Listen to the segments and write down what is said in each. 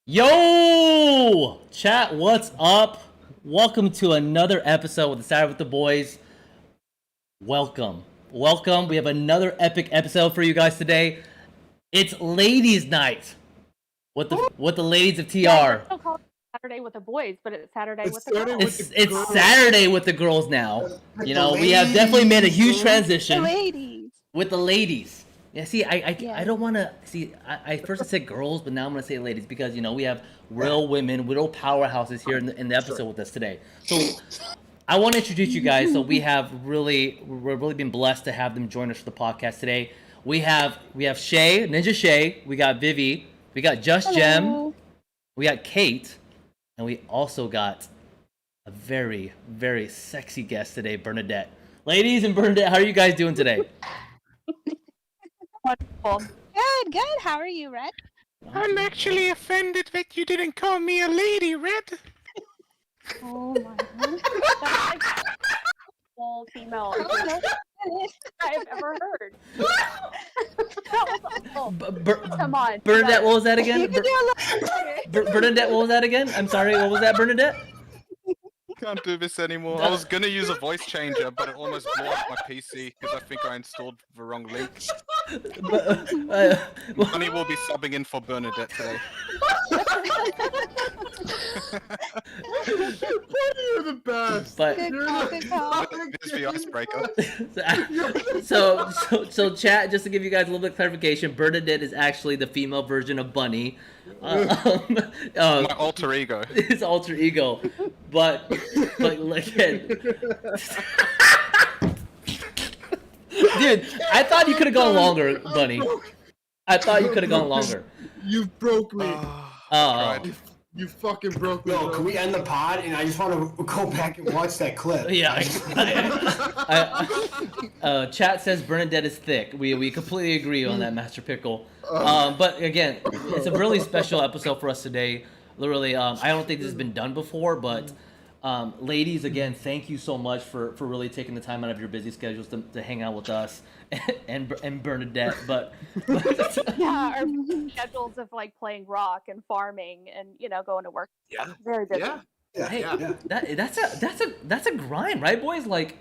Yo! Chat, what's up? Welcome to another episode with the Saturday with the Boys. Welcome. We have another epic episode for you guys today. It's Ladies' Night with the ladies of TR. Yeah, don't call it Saturday with the boys, but it's Saturday with the girls. It's Saturday with the girls now. You know, we have definitely made a huge transition. The ladies. With the ladies. Yeah, see, I don't want to see. I first said girls, but now I'm gonna say ladies because we have real women, real powerhouses here in the episode with us today. So I want to introduce you guys. So we're really been blessed to have them join us for the podcast today. We have Shay, Ninja Shay. We got Vivi. We got Just Gem. We got Kate, and we also got a very very sexy guest today, Bernadette. Ladies and Bernadette, how are you guys doing today? Wonderful. Good. How are you, Red? I'm actually offended that you didn't call me a lady, Red. Oh my god. That's like full female I've ever heard. Come on. Bernadette, what was that again? You can do a little- Bernadette, what was that again? I'm sorry, what was that, Bernadette? Can't do this anymore. I was gonna use a voice changer, but it almost blew up my PC because I think I installed the wrong link. Honey will be subbing in for Bernadette today. You're the best. But Good call. This is the icebreaker. so chat, just to give you guys a little bit of clarification, Bernadette is actually the female version of Bunny. My alter ego. His alter ego. But again, dude, I thought you could have gone longer, Bunny. I thought you could have gone longer. You broke me. You fucking broke me. Yo, can we end the pod? And I just want to go back and watch that clip. Yeah. Chat says Bernadette is thick. We completely agree on that, Master Pickle. But again, it's a really special episode for us today. Literally, I don't think this has been done before, but ladies, again, thank you so much for really taking the time out of your busy schedules to hang out with us and Bernadette. But Yeah, our schedules of like playing rock and farming and going to work. Yeah. Very busy. Yeah. that's a grind, right, boys? Like,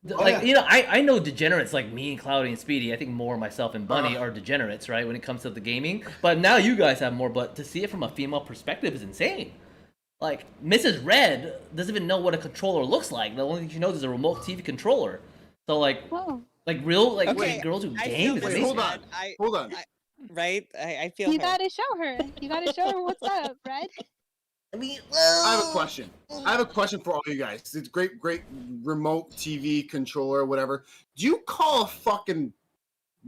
yeah. I know degenerates like me and Cloudy and Speedy. I think more myself and Bunny are degenerates, right, when it comes to the gaming. But now you guys have more. But to see it from a female perspective is insane. Like, Mrs. Red doesn't even know what a controller looks like. The only thing she knows is a remote TV controller. So Whoa. Wait, girls who game. Wait, amazing. hold on. I feel You her. gotta show her. You gotta show her what's up, Red. I have a question. I have a question for all you guys. It's great remote TV controller, whatever. Do you call a fucking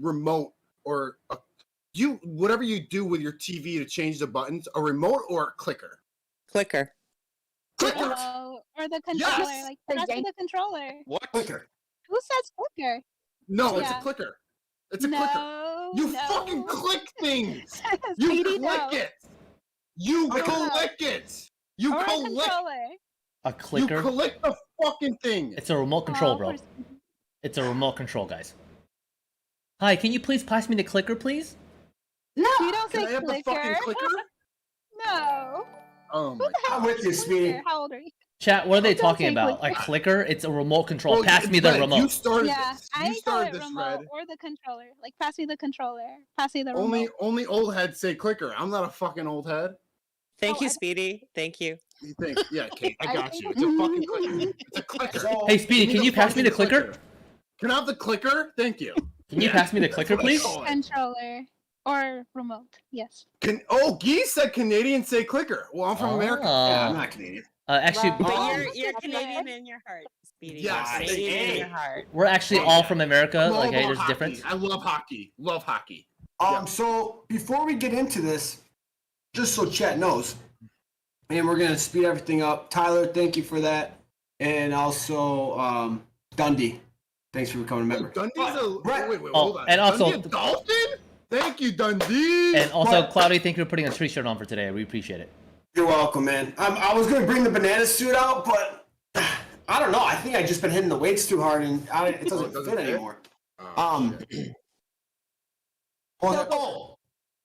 remote or whatever you do with your TV to change the buttons a remote or a clicker? Clicker. Clicker. Or the controller. Yes! Like, press with the controller. What? Clicker. Who says clicker? No, it's a Yeah. clicker. It's a clicker. No. You no. fucking click things. You Speedy, click no. it. You Or click it. You Or a click. controller. A You clicker. click the fucking thing. It's a remote control, Oh, bro. poor Speedy. It's a remote control, guys. Hi, can you please pass me the clicker, please? You don't Can I say have the fucking clicker. clicker? No. Oh Who my the hell I'm with is you, a Speedy. clicker? How old are you? Chat, what are they Don't talking say about? clicker. A clicker? It's a remote control. Oh, Pass me the Red, You remote. started Yeah, this. I You call started it this, remote Red. or the controller. Like, pass me the controller. Pass me the remote. Only old heads say clicker. I'm not a fucking old head. Thank Oh, you, I- Speedy. Thank you. You think? Yeah, Kate, I I got think- you. It's a fucking clicker. It's a clicker. So, Hey, Speedy, Give can me you pass me the fucking clicker? Can I have the clicker? Thank you. Can you Yeah. pass me the clicker, That's what I please? call it. Controller or remote. Yes. Geese said Canadians say clicker. Well, I'm from America. yeah, I'm Uh, not Canadian. actually, But Oh, you're okay. Canadian in your heart, Speedy. Yes. You're Canadian in Hey. your heart. we're actually Oh, all yeah. from America. I'm all Like, hey, about there's a hockey. difference. I love hockey. Love hockey. So before we get into this, just so chat knows, and we're gonna speed everything up. Tyler, thank you for that, and also Dundee, thanks for becoming a member. Dundee's a Right. wait, Oh, hold on. and also- Dundee a Dolphin? Thank you, Dundee. And also, But- Cloudy, thank you for putting a tree shirt on for today. We appreciate it. You're welcome, man. I was gonna bring the banana suit out, but I don't know. I think I just been hitting the weights too hard, and it doesn't doesn't fit fit? anymore. Oh, shit.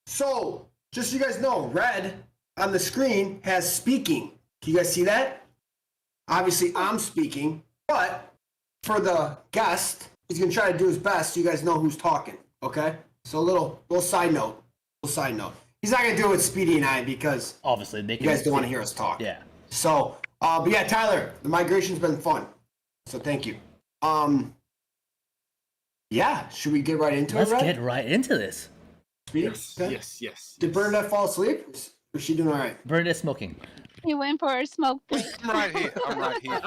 So just so you guys know, Red on the screen has speaking. Can you guys see that? Obviously, I'm speaking, but for the guest, he's gonna try to do his best so you guys know who's talking. Okay? So a little side note. He's not gonna do it with Speedy and I because Obviously, they you can. guys don't want to hear us talk. Yeah. So, but yeah, Tyler, the migration's been fun. So thank you. Yeah, should we get right into Let's it, Red? get right into this. Speedy? Yes, Okay. yes. Did Bernadette fall asleep? Or is she doing all right? Bernadette smoking. He went for a smoke break. I'm right here.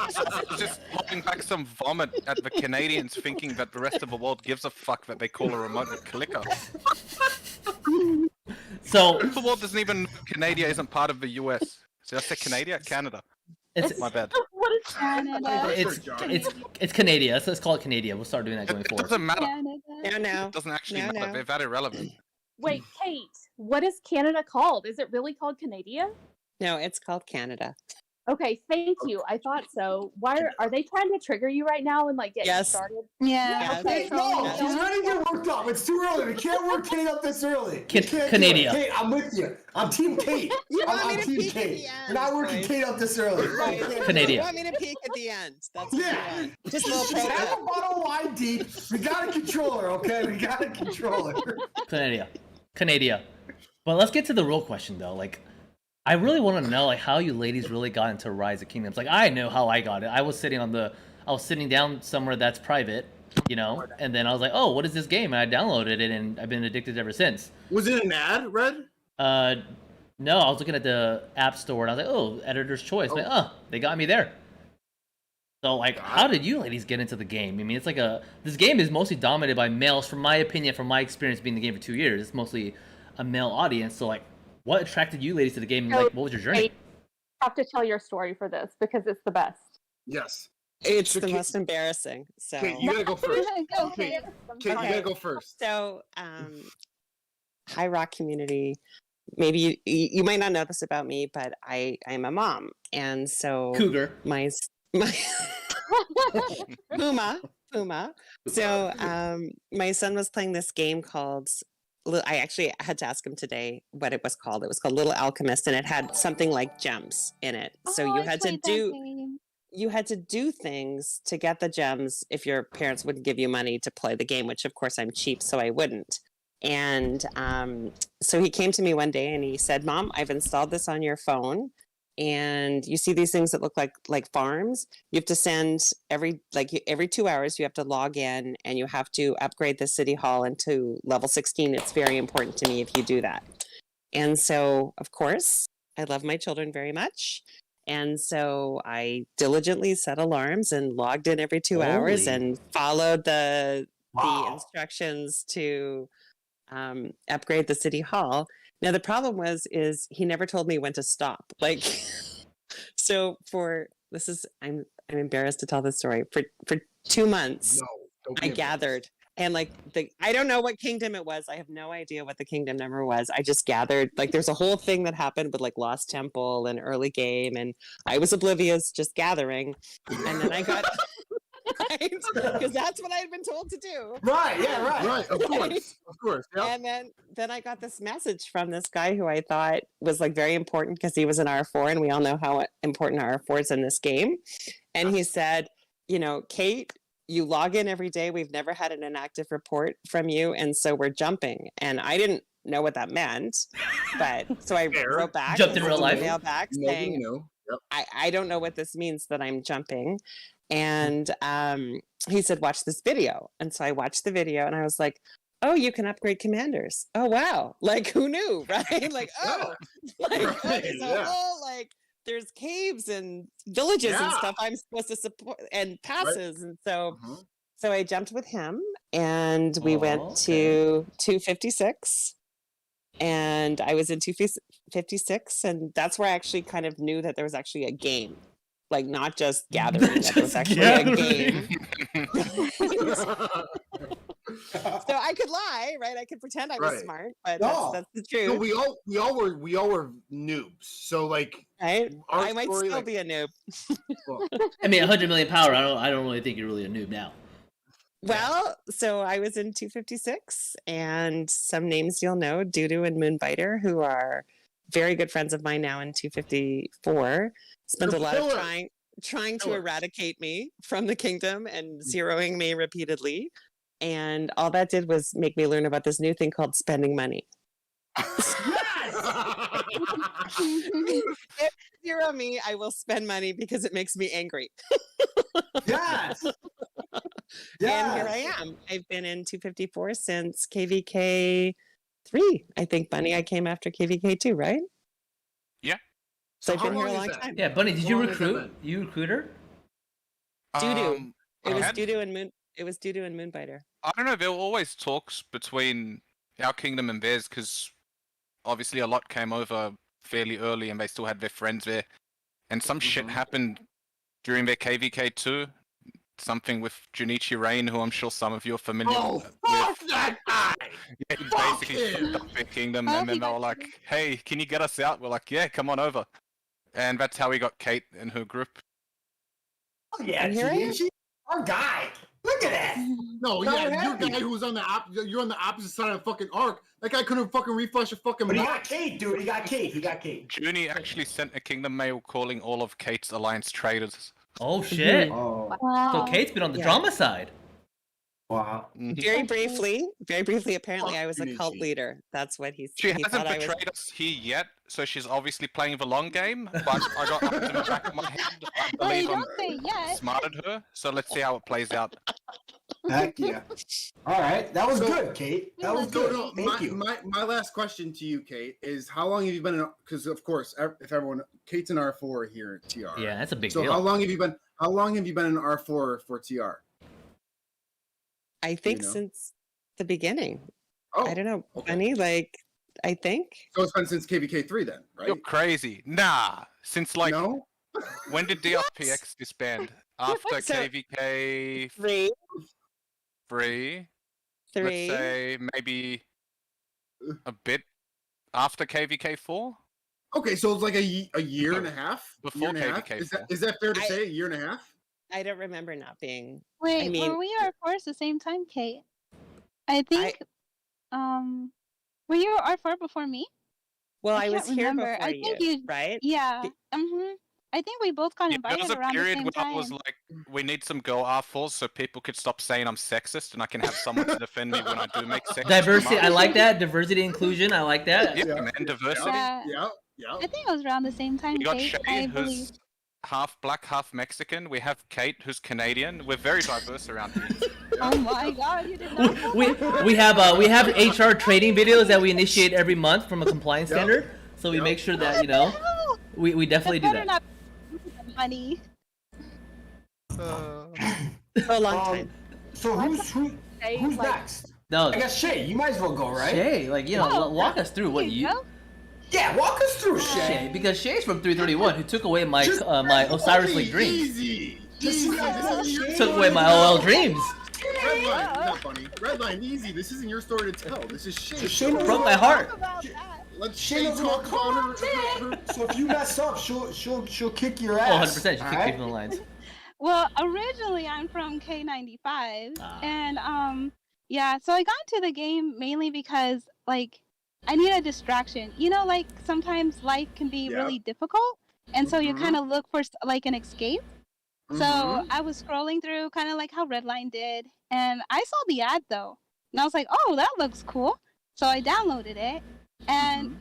Just holding back some vomit at the Canadians thinking that the rest of the world gives a fuck that they call a remote a clicker. So The world doesn't even know Canada isn't part of the US. So I said Canada? it's My bad. What is Canada. it's Canada. Let's call it Canada. We'll start doing that going It forward. doesn't matter. Canada. No. It doesn't actually No, matter. no. They're that irrelevant. Wait, Kate, what is Canada called? Is it really called Canada? No, it's called Canada. Okay, thank you. I thought so. Why are they trying to trigger you right now and like get you Yes. started? Yeah. Yes. Okay, Hey, no, Yes. she's ready to get worked up. It's too early. We can't work Kate up this early. We can't do it. Canada. Kate, I'm with you. I'm Team Kate. You want me I'm to Team peek at Kate. the end, We're not working boys. Kate up this early. Right. Canada. You want me to peek at the end? That's what Yeah. you want. Just a little She's pro half tip. a bottle wide deep. We got a controller, okay? We got a controller. Canada. But let's get to the real question though. Like, I really want to know like how you ladies really got into Rise of Kingdoms. Like, I know how I got it. I was sitting down somewhere that's private, you know, and then I was like, oh, what is this game? And I downloaded it, and I've been addicted ever since. Was it an ad, Red? No, I was looking at the App Store, and I was like, oh, Editor's Choice. Like, oh, they got me there. So, like, how did you ladies get into the game? I mean, it's like this game is mostly dominated by males, from my opinion, from my experience being in the game for 2 years. It's mostly a male audience. So, like, what attracted you ladies to the game? And, like, what was your journey? Kate, you have to tell your story for this because it's the best. Yes. It's So the Kate- most embarrassing. So, Kate, you gotta go first. Go, Kate, Kate. Kate, you Okay. gotta go first. so High Rock community. Maybe you might not know this about me, but I am a mom, and so Cougar. my Puma. So my son was playing this game called. I actually had to ask him today what it was called. It was called Little Alchemist, and it had something like gems in it. So Oh, you I had to played that do game. things to get the gems if your parents wouldn't give you money to play the game, which of course I'm cheap, so I wouldn't. And so he came to me one day and he said, Mom, I've installed this on your phone. And you see these things that look like farms. You have to send every 2 hours, you have to log in and you have to upgrade the city hall into level 16. It's very important to me if you do that. And so, of course, I love my children very much. And so I diligently set alarms and logged in every 2 hours Holy. and followed the Wow. instructions to upgrade the city hall. Now the problem is he never told me when to stop. Like, so I'm embarrassed to tell this story. For 2 months, No. Don't be I embarrassed. gathered, and like I don't know what kingdom it was. I have no idea what the kingdom number was. I just gathered. Like, there's a whole thing that happened with like Lost Temple and early game, and I was oblivious, just gathering. And then I got right because that's what I had been told to do. Right, yeah, right. Right, of course. Yep. And then I got this message from this guy who I thought was like very important because he was an R4, and we all know how important R4 is in this game. And he said, Kate, you log in every day. We've never had an inactive report from you, and so we're jumping. And I didn't know what that meant, but so I Fair. wrote back, Jumped in real life. email back Nobody saying, knew. Yep. I don't know what this means that I'm jumping. And he said, watch this video. And so I watched the video and I was like, oh, you can upgrade commanders. Oh, wow. Like, who knew? Right. Like, oh, like, Right, okay, so yeah. like there's caves and villages and Yeah. stuff I'm supposed to support and passes. And so, Uh-huh. so I jumped with him and we Oh, went okay. to 256. And I was in 256, and that's where I actually kind of knew that there was actually a game, like not just gathering. That there was Just actually gathering. a game. So I could lie, right? I could pretend I was Right. smart, but No. that's the No, truth, we all were noobs. So like right? our I might story, still like, be a noob. well, I mean, 100 million power. I don't really think you're really a noob now. Well, so I was in 256, and some names you'll know, Doodoo and Moonbiter, who are very good friends of mine now in 254 spent a lot of Killer. trying to Killer. eradicate me from the kingdom and zeroing me repeatedly. And all that did was make me learn about this new thing called spending money. Zero me, I will spend money because it makes me angry. Yes. And here I am. I've been in 254 since KVK 3. I think, Bunny, I came after KVK 2, right? Yeah. So I've how been here a long is long that? time. Yeah, Bunny, did How you long has that recruit? been? You recruiter? Doo-doo. It was had- Doo-doo and Moon. It was Doo-doo and Moonbiter. I don't know. There were always talks between our kingdom and theirs because obviously a lot came over fairly early and they still had their friends there. And some shit happened during their KVK too. Something with Junichi Rain, who I'm sure some of you are familiar Oh, with. fuck that guy! Yeah, he Fuck basically him! fucked up their kingdom, Oh, and then he they were got like, "Hey, can you get us out?" We're like, "Yeah, come on over." And that's how we got Kate and her group. Oh, yeah, And here I am. Junichi, our guy. Look at that. No, No, yeah, we're your happy. guy who was on you're on the opposite side of the fucking arc. That guy couldn't fucking refresh a fucking But he mark. got Kate, dude. He got Kate. He got Kate. Junie actually sent a kingdom mail calling all of Kate's alliance traitors. Oh shit! Oh, So Wow. Kate's been on the Yeah. drama side. wow. Very briefly, apparently Fuck I was a cult Junichi. leader. That's what he She he hasn't thought I was. betrayed us here yet, so she's obviously playing the long game. But I got up in the back of my head. I Well, believe you I'm don't say yet. smarted her. So let's see how it plays out. Heck yeah. All right. That was So- good, Kate. That was So, good. no, Thank you. my last question to you, Kate, is how long have you been in? Because of course, if everyone, Kate's in R4 here at TR. Yeah, that's a big So deal. how long have you been? How long have you been in R4 for TR? I think know? since the beginning. Oh, I don't know, okay. Bunny. Like, I think. So it's been since KVK3 then, right? You're crazy. Nah. Since like, no. when did DRPX disband? After So- KVK 3, 3. 3. Let's say maybe a bit after KVK 4. Okay, so it's like a year and a half. Before year and a half? KVK Is that fair to I- say? A year and a half? I don't remember not being. Wait, mean- were we R4 at the same time, Kate? I think. Were you R4 before me? Well, I I was can't here remember. before I you, think you- right? Yeah. Be- I think we both got Yeah, there invited was a around the period same when time. I was like, we need some girl R4s so people could stop saying I'm sexist and I can have someone to defend me when I do make sexist Diversity, I remarks. like that. Diversity, inclusion, I like that. Yeah, Yeah. man, diversity. Yeah. Yeah. I think it was around the same time, We got Kate. Shay, I who's believe. half black, half Mexican. We have Kate, who's Canadian. We're very diverse around here. Oh my God, you did not. know We that. we have HR training videos that we initiate every month from a compliance Yep. standard. So we Yep. make sure that What the hell? we definitely do That better that. not be money. For a long time. So who's Say, who's like, next? No, I guess Shay. You might as well go, right? Shay, like Oh, walk us through what you. know? Yeah, walk us through, Shay. Shay, because Shay's from 331, who took away my Just- my Osiris Okay, League dreams. Easy. Just Easy. like This that, isn't your Shay. Took away my OL dreams. Red line, not funny. Red line, easy. This isn't your story to tell. This is Shay. Shay knows Broke my heart. About that. Let's Shay Shay knows talk about about her. So if you mess up, she'll kick your Oh, ass. 100%. She all kicked me right? from the lines. Well, originally I'm from K95, Ah. and yeah, so I got into the game mainly because like I need a distraction. You know, like sometimes life can be Yeah. really difficult, and so you Mhm. kind of look for like an escape. So Mhm. I was scrolling through, kind of like how Redline did, and I saw the ad though, and I was like, "Oh, that looks cool." So I downloaded it, and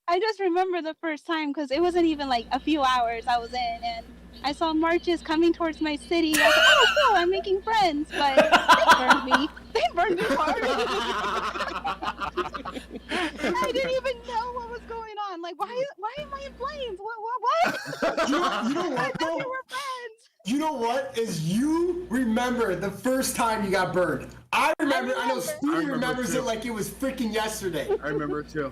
I just remember the first time because it wasn't even like a few hours I was in, and I saw marches coming towards my city. I was like, "Oh, cool! I'm making friends," but they burned me. They burned me hard. I didn't even know what was going on. Like, why am I in flames? What? You know I what thought though? we were friends. You know what is you remember the first time you got burned. I remember. I know remember. Speedy I remember remembers too. it like it was freaking yesterday. I remember it too.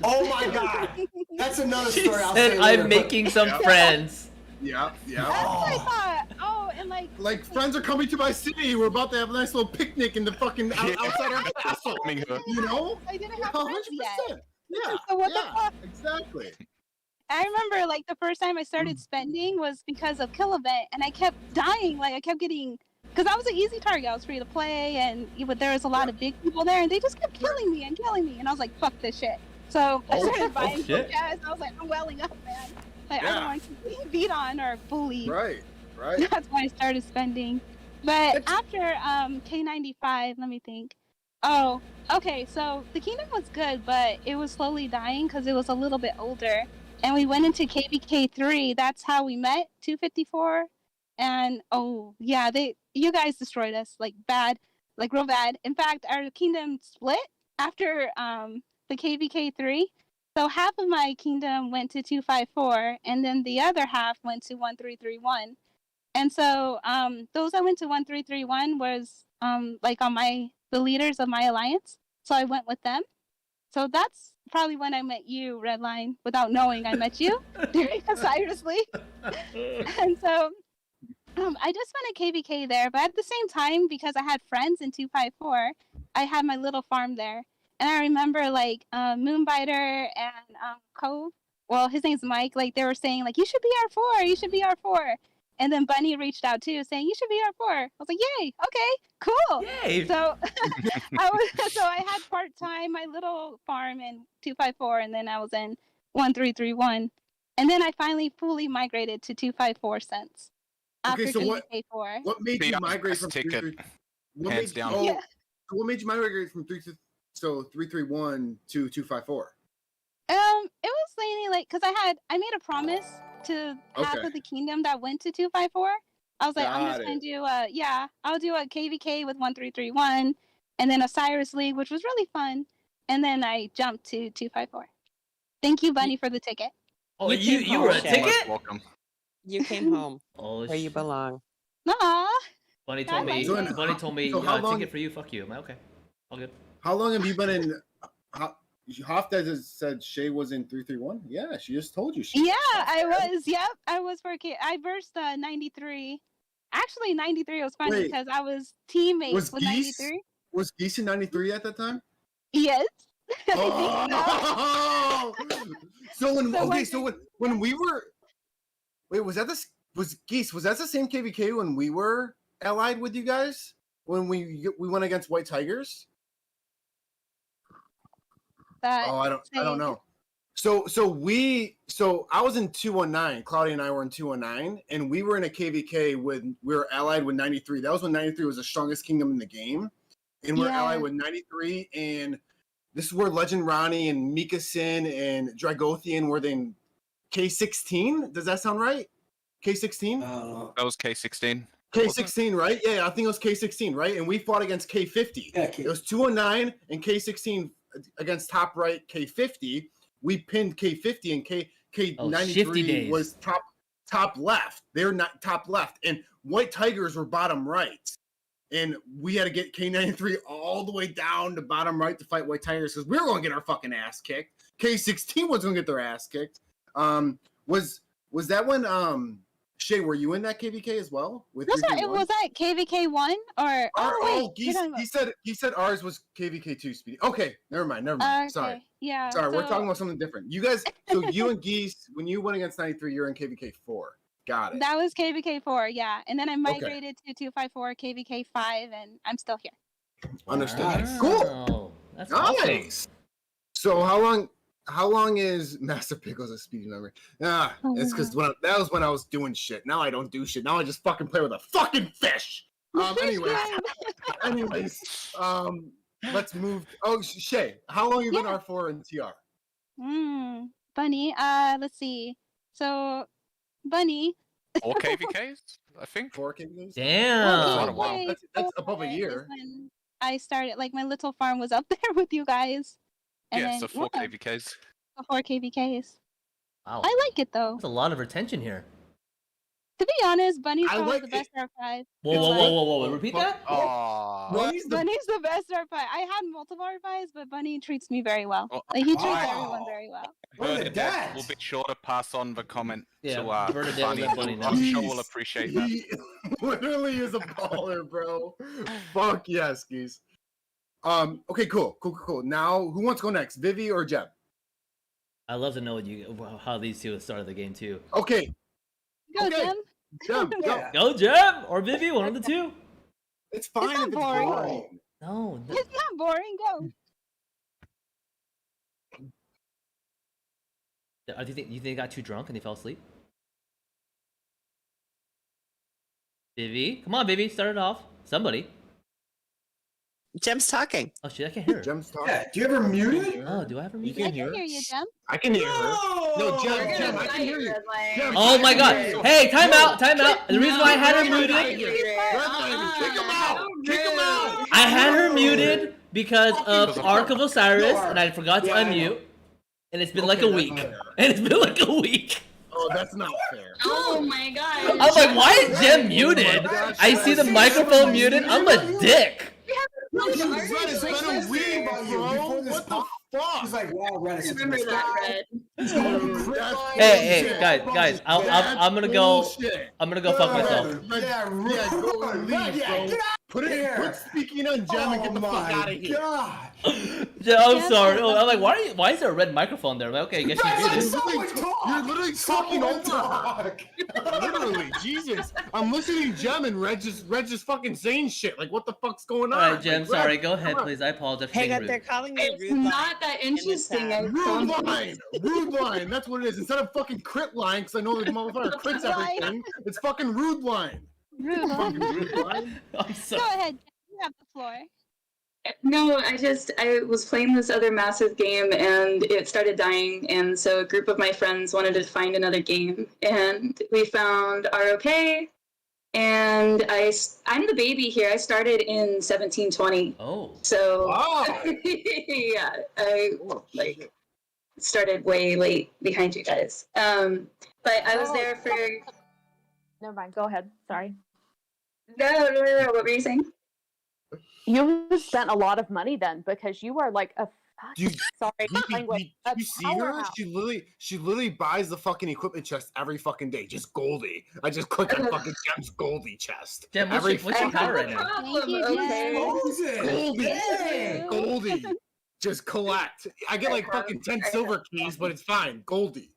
Oh my god, that's another She story. I'll said, say later, "I'm but- making some Yeah. friends." Yeah, yeah. That's what I Oh. thought. Oh, and like Friends are coming to my city. We're about to have a nice little picnic in the fucking Yeah. outside our castle. Filming her. You know? I didn't have 100%. friends yet. Yeah. So what the yeah. fuck? Exactly. I remember like the first time I started spending was because of Kill Event, and I kept dying. Like I kept getting, because I was an easy target. I was free to play, and there was a lot of big people there, and they just kept killing me, and I was like, fuck this shit. So I Oh, started oh, buying shit. Pokemon. I was like, I'm welling up, man. Like I Yeah. don't want to be beat on or bullied. Right. Right. That's why I started spending. But That's- after K95, let me think. Oh, okay. So the kingdom was good, but it was slowly dying because it was a little bit older. And we went into KVK3. That's how we met. 254. And oh yeah, you guys destroyed us like bad, like real bad. In fact, our kingdom split after the KVK3. So half of my kingdom went to 254, and then the other half went to 1331. And so those that went to 1331 was like on the leaders of my alliance. So I went with them. So that's probably when I met you, Redline, without knowing I met you during Osiris League. And so I just went a KVK there, but at the same time, because I had friends in 254, I had my little farm there. And I remember like Moonbiter and Cove, well, his name's Mike, like they were saying like, you should be R4, you should be R4. And then Bunny reached out too, saying you should be R4. I was like, yay, okay, cool. Yay. So I had part time my little farm in 254, and then I was in 1331, and then I finally fully migrated to 254 cents after Okay, so KVK4. what made you The migrate from ticket, 3-3? What hands made, down. Oh, Yeah. so what made you migrate from 331 to 254? It was mainly like because I made a promise to half Okay. of the kingdom that went to 254. I was like, I'm Got just gonna it. do I'll do a KVK with 1331, and then Osiris League, which was really fun, and then I jumped to 254. Thank you, Bunny, for the ticket. Oh, You you came were a home, Shay. You're most ticket? welcome. You came home Oh, where you belong. Aw, Bunny I told me. like So it. Bunny told me. so how long- Ticket for you. Fuck you. I'm like, okay. All good. How long have you been in? Hofstad has said Shay was in 331. Yeah, she just told you. She Yeah, I was. Yep, I was for I versed 93. Actually, 93 was funny Wait, because I was teammates was with Geese? 93. Was Geese in 93 at that time? Yes. Oh! So when So okay, when- so when we were, wait, was Geese? Was that the same KVK when we were allied with you guys when we went against White Tigers? That Oh, I don't same. know. So I was in 219. Claudia and I were in 219, and we were in a KVK we were allied with 93. That was when 93 was the strongest kingdom in the game, and we're Yeah. allied with 93. And this is where Legend Ronnie and Mikasin and Dragothian were in K16. Does that sound right? K16. That was K16. K16, right? Yeah, I think it was K16, right? And we fought against K50. Yeah, It was 209 and K16 against top right K50. We pinned K50 and shifty K93 days. was top left. They're not top left. And White Tigers were bottom right. And we had to get K93 all the way down to bottom right to fight White Tigers because we were going to get our fucking ass kicked. K16 was going to get their ass kicked. Was that when Shay, were you in that KVK as well? With Was that 331? KVK1 or wait, Geese, he said ours was KVK2 speedy. Okay, never mind. okay. Sorry. Yeah. Sorry, we're so- talking about something different. You guys, so you and Geese, when you went against 93, you're in KVK4. Got it. That was KVK4, yeah. And then I migrated to 254 KVK5, and I'm still here. Understood. Nice. Cool. Wow, that's awesome. Nice. So how long is Master Pickles a speedy memory? It's because that was when I was doing shit. Now I don't do shit. Now I just fucking play with a fucking fish. Anyways, let's move. Oh, Shay, how long you been R4 and TR? Bunny, let's see. So, Bunny. 4 KVKs, I think. 4 KVKs? Damn. Quite a while. KVK That's above a 4 is year. when I started, like, my little farm was up there with you guys. And Yeah, then, so 4 KVKs. 4 KVKs. Wow. I like it, though. That's a lot of retention here. To be honest, Bunny's I probably like the best R5. Whoa. Repeat that? Aww. Bunny's the Bunny's the best R5. I had multiple R5s, but Bunny treats me very well. Oh, Like, he treats wow. everyone very well. What are the Bernadette will dads? be sure to pass on the comment Yeah, to Bernadette will Bunny. let Bunny know. I'm sure we'll appreciate that. He literally is a baller, bro. Fuck yes, Geese. Okay, cool. Now, who wants to go next, Vivi or Jeb? I love to know how these two started the game too. Okay, Go, Okay. Jim. Jeb, go. Yeah. Go Jeb or Vivi, one of the two. It's fine not if it's boring. boring. No. It's not boring. Go. Do you think they got too drunk and they fell asleep? Vivi, come on, Vivi, start it off. Somebody. Jem's talking. Oh shit, I can't hear her. Gem's talking. Yeah. Do you ever mute it? Oh, do I have her You muted? can I hear can her. hear you, Jem. I can hear her. No, Gem, I can hear you. Gem, Oh my I can god! hear you. Hey, time No, out! The reason why I had her muted, Redline, kick him out! Kick him out! I had her muted because of Fucking Ark of Osiris, Ark. and I forgot to Yeah, I know. unmute. And it's been like a Okay, that's week. fair. And it's been like a week. Oh, that's not fair. Oh my god. I'm like, why is Jem muted? I see the microphone muted. I'm a dick. Red, it's Six been a months week, about you bro. before this What the fuck? He's like, wow, Red is Remember that, Red. Hey, guys, I'm gonna go. Bullshit. I'm gonna go fuck myself. Yeah, Yeah, go and leave, yeah, bro. get out Put here. speaking on Gem and get the fuck out of here. God. Yeah, I'm sorry. Oh, I'm like, why is there a red microphone there? I'm like, okay, I guess Red, she's like, muted. someone talk. You're literally talking Someone over her. talk. Literally, Jesus. I'm listening to Gem and Red just fucking saying shit. Like, what the fuck's going on? Alright, Jem, Like, Red, sorry. Go come ahead, on. please. I apologize for Hang being on, they're rude. calling me It's rude. line. not that interesting. I Rude promise. line! Rude line! That's what it is. Instead of fucking crit line, because I know the motherfucker crits everything, it's fucking rude line. Rude. Fucking rude line. I'm so. Go ahead, Jem. You have the floor. No, I was playing this other massive game and it started dying, and so a group of my friends wanted to find another game, and we found ROK, and I'm the baby here. I started in 1720, Oh. so Oh! yeah, I like started way late behind you guys. But I was there for Never mind. Go ahead. Sorry. no. What were you saying? You spent a lot of money then, because you are like a Dude, sorry Did language. A you see her? powerhouse. She literally buys the fucking equipment chest every fucking day. Just Goldie. I just click on fucking Gem's Goldie chest. Jem, what's every your power right now? Thank you, Okay. Jem. Goldie. Yeah. Goldie. Just collect. I get like fucking 10 silver keys, but it's fine. Goldie.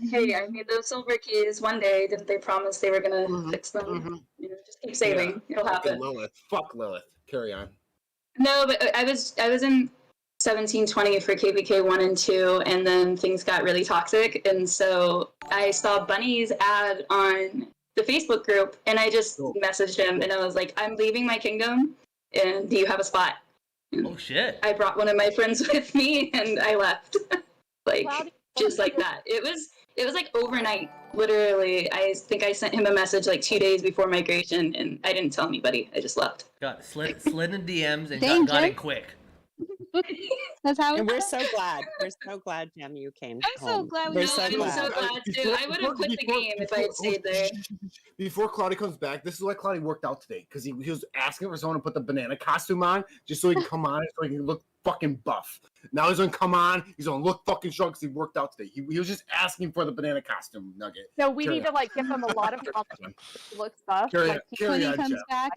Hey, I made those silver keys one day. Didn't they promise they were gonna fix them? Mhm. You know, just keep saving. It'll Fucking happen. Lilith. Fuck Lilith. Carry on. No, but I was in 1720 for KVK 1 and 2, and then things got really toxic, and so I saw Bunny's ad on the Facebook group, and I just messaged him, and I was like, I'm leaving my kingdom, and do you have a spot? Oh shit. I brought one of my friends with me, and I left. Like, Cloudy, just like that. It was like overnight. Literally, I think I sent him a message like 2 days before migration, and I didn't tell anybody. I just left. Got slid in DMs and Dang, got Jem. in quick. That's how And it we're so glad. We're so glad, Jem, you came. I'm so home. glad we We're did so that. I'm glad. so glad to. I would have quit the game if I had stayed there. Before Claudia comes back, this is why Claudia worked out today, because he was asking for someone to put the banana costume on just so he can come on, so he can look fucking buff. Now he's gonna come on, he's gonna look fucking strong because he worked out today. He was just asking for the banana costume nugget. So we Carry need to like give him a lot of confidence. Looks buff. Carry Like, on, he- carry When he on, comes Jeff. back.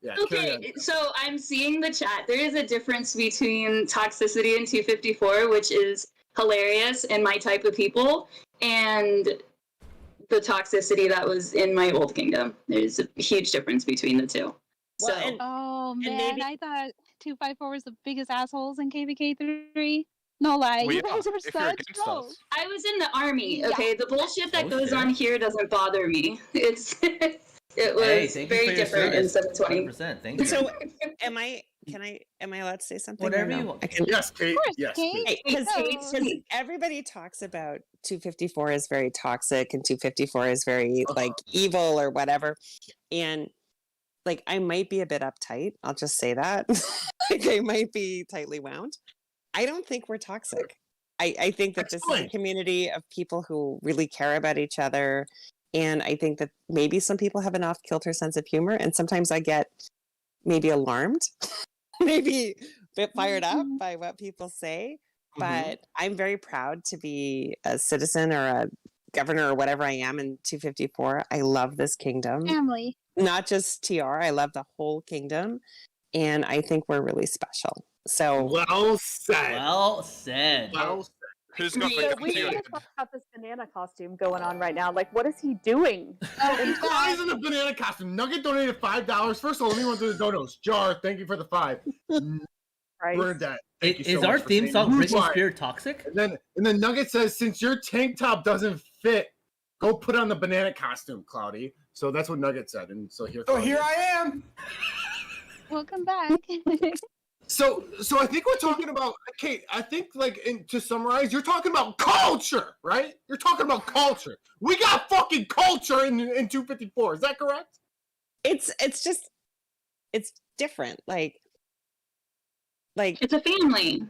Yeah, carry on. Okay, so I'm seeing the chat. There is a difference between toxicity and 254, which is hilarious and my type of people, and the toxicity that was in my old kingdom. There's a huge difference between the two. Well, So and- Oh man, maybe- I thought 254 was the biggest assholes in KVK 3. No lie, Well, you yeah, guys are if you're such against trolls. us. I was in the army. Yeah. Okay, the bullshit that Oh, goes shit. on here doesn't bother me. It's it was Hey, thank you very for your different in service. 720. 100%. Thank you. So, am I allowed to say something? or Whatever no? you want. I can. Yes, Kate. Of course, Yes, Kate. Kate. Because No. everybody talks about 254 is very toxic and 254 is very Uh-huh. like evil or whatever, and like I might be a bit uptight. I'll just say that. Like I might be tightly wound. I don't think we're toxic. I think that this is a Explain. community of people who really care about each other, and I think that maybe some people have an off-kilter sense of humor, and sometimes I get maybe alarmed, maybe a bit fired up by what people say. But I'm very proud to be a citizen or a governor or whatever I am in 254. I love this kingdom, Family. not just TR. I love the whole kingdom, and I think we're really special. So Well said. Well said. Well said. Who's got So So the we need computer? to talk about this banana costume going on right now. Like, what is he doing? Oh, he's And back. Claudia's in the banana costume. Nugget donated $5. First of all, let me run through the donos. Jar, thank you for the 5. Right. Bernadette, thank you so Is much our for theme saying song Rude Britney Boy. Spears toxic? And then Nugget says, since your tank top doesn't fit, go put on the banana costume, Cloudy. So that's what Nugget said, and so here. So here I am. Welcome back. So I think we're talking about, Kate. I think to summarize, you're talking about culture, right? You're talking about culture. We got fucking culture in 254. Is that correct? It's just it's different. Like It's a family.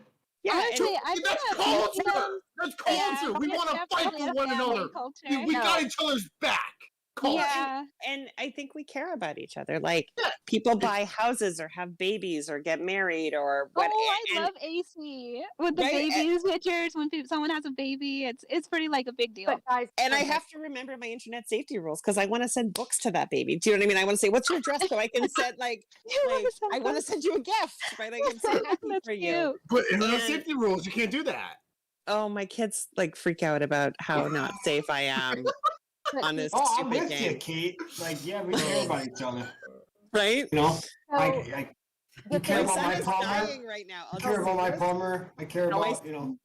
yeah, Honestly, I think That's that culture. Muslims- That's culture. Yeah, We it's want to fight definitely for a one family another. culture. We got each other's back. Culture. Yeah. and I think we care about each other. Like Yeah. people buy houses or have babies or get married or what. Oh, I and- love AC with the Right, babies pictures when someone has a baby. It's pretty like a big deal. But guys, And I have to remember my internet safety rules because I want to send books to that baby. Do you know what I mean? I want to say, "What's your address?" So I can send I want to send you a gift, right? I'm so happy That's for you. cute. But in the And- safety rules, you can't do that. Oh, my kids freak out about how not safe I am on this Oh, I'm stupid with you, game, Kate. Like, yeah, we care about each other. right? You know, So, you care My about son my is plumber. dying right now. I care about my plumber. I care No, about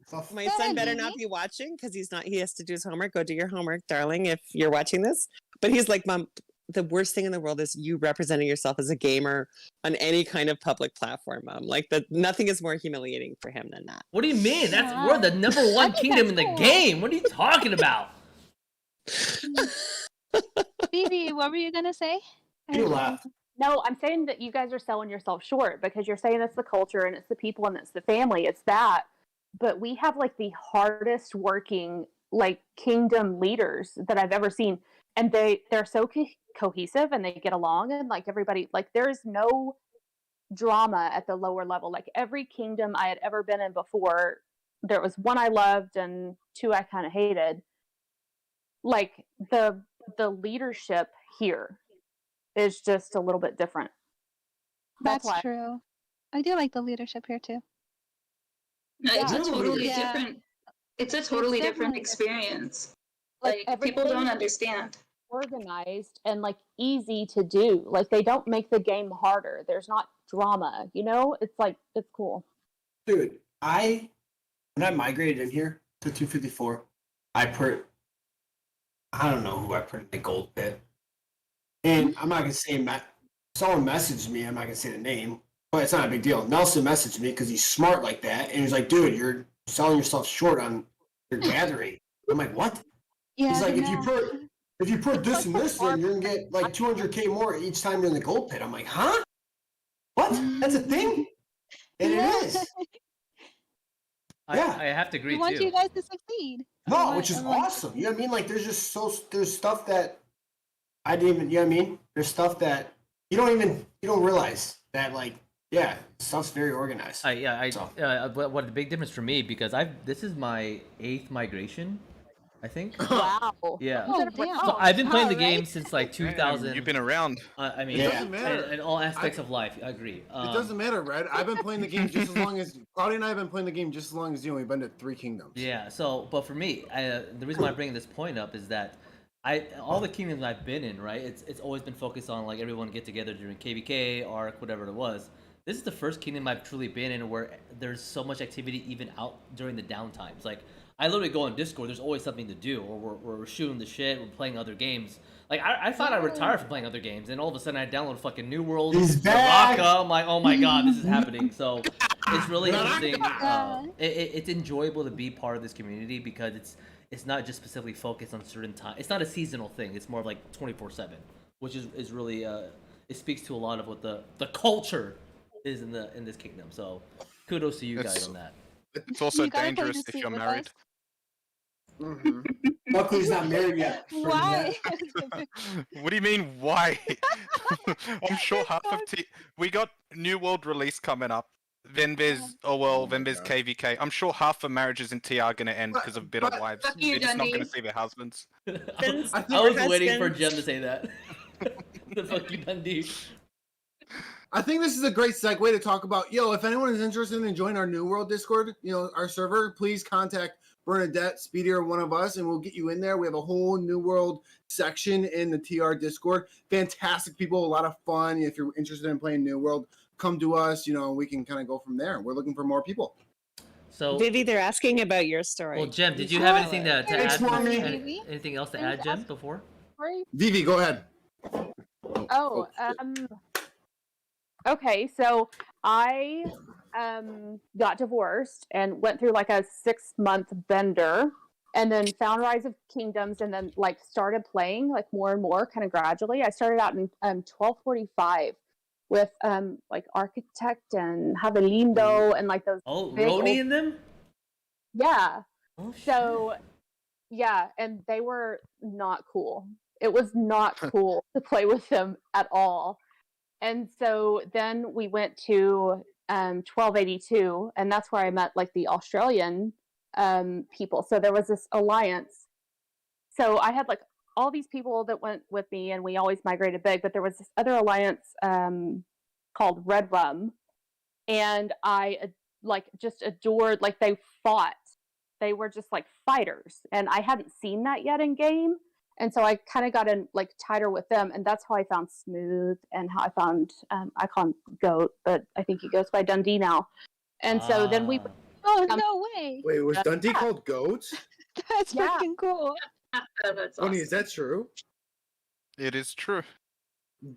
stuff. My Go son ahead, better baby. not be watching because he's not. He has to do his homework. Go do your homework, darling, if you're watching this. But he's like, Mom, the worst thing in the world is you representing yourself as a gamer on any kind of public platform, Mom. Like nothing is more humiliating for him than that. What do you mean? Wow. We're the number one I think kingdom in that's the cool. game. What are you talking about? Phoebe, what were you gonna say? You laugh. no, I'm saying that you guys are selling yourself short because you're saying it's the culture and it's the people and it's the family. It's that. But we have like the hardest working kingdom leaders that I've ever seen. And they're so cohesive and they get along and everybody, there is no drama at the lower level. Like every kingdom I had ever been in before, there was one I loved and two I kind of hated. Like the leadership here is just a little bit different. That's why. true. I do like the leadership here too. It's a Yeah. totally Yeah. different. It's a totally different definitely experience. Like, People don't everything- understand. Organized and easy to do. They don't make the game harder. There's not drama, It's it's cool. Dude, when I migrated in here to 254, I don't know who I put in the gold pit. And I'm not going to say, someone messaged me, I'm not going to say the name, but it's not a big deal. Nelson messaged me because he's smart like that. And he's like, dude, you're selling yourself short on your gathering. I'm like, what? Yeah. He's like, the if you put It's this like and the this, then you're going to get 200K more each time you're in the gold pit. I'm like, huh? What? That's a thing? And it is. Yeah. I have to agree We want too. you guys to succeed. No, which is awesome. You know what I mean? There's just there's stuff that I didn't even, you know what I mean? There's stuff that you don't realize that stuff's very organized. But what the big difference for me, because this is my 8th migration, I think. Wow. Yeah. Oh, damn. So I've been playing the Alright. game since 2000. You've been around. I mean, It doesn't matter. in all aspects of life. I agree. It doesn't matter, Red. I've been playing the game just as long as Claudia and I have been playing the game just as long as you. And we've been to 3 kingdoms. Yeah. So, but for me, the reason why I'm bringing this point up is that all the kingdoms I've been in, right? It's always been focused on everyone get together during KVK, ARC, whatever it was. This is the first kingdom I've truly been in where there's so much activity even out during the downtimes. I literally go on Discord. There's always something to do, or we're shooting the shit. We're playing other games. I thought I retired from playing other games, and all of a sudden I download fucking New World, He's back! Baraka. I'm like, oh my god, this is happening. So it's really interesting. Baraka! It's enjoyable to be part of this community because it's not just specifically focused on certain time. It's not a seasonal thing. It's more of 24/7, which is really it speaks to a lot of what the culture is in this kingdom. So kudos to you guys on that. It's also You gotta play dangerous this if game you're with married. us. Mm-hmm. Luckily, he's not married yet. Why? What do you mean, why? I'm sure half of we got New World release coming up. Then there's then there's KVK. I'm sure half the marriages in TR are gonna end because of bitter wives. Fuck you, They're just not Dundee. gonna see their husbands. I was waiting for Jem to say that. The fuck you, Dundee. I think this is a great segue to talk about, if anyone is interested in joining our New World Discord, our server, please contact Bernadette, Speedy, or one of us, and we'll get you in there. We have a whole New World section in the TR Discord. Fantastic people, a lot of fun. If you're interested in playing New World, come to us. You know, we can kind of go from there. We're looking for more people. So, Vivi, they're asking about your story. well, Jem, did you should have tell anything it. to Thanks, add? Mommy. Anything else to Thanks, add, Jem, Ask- before? Sorry. Vivi, go ahead. Oh, okay. So I got divorced and went through like a 6-month bender, and then found Rise of Kingdoms, and then like started playing like more and more, kind of gradually. I started out in 1245 with like Architect and Javelindo and like those. Oh, big Roni old- in them? Yeah. Oh, shit. So, yeah, and they were not cool. It was not cool to play with them at all. And so then we went to 1282, and that's where I met like the Australian people. So there was this alliance. So I had like all these people that went with me, and we always migrated big. But there was this other alliance called Red Rum, and I like just adored. Like they fought. They were just like fighters, and I hadn't seen that yet in game. And so I kind of got in like tighter with them, and that's how I found Smooth, and how I found I call him Goat, but I think he goes by Dundee now. And so then we. Oh, no way. Wait, was Dundee called Goat? That's Yeah. freaking cool. That's Funny, awesome. is that true? It is true.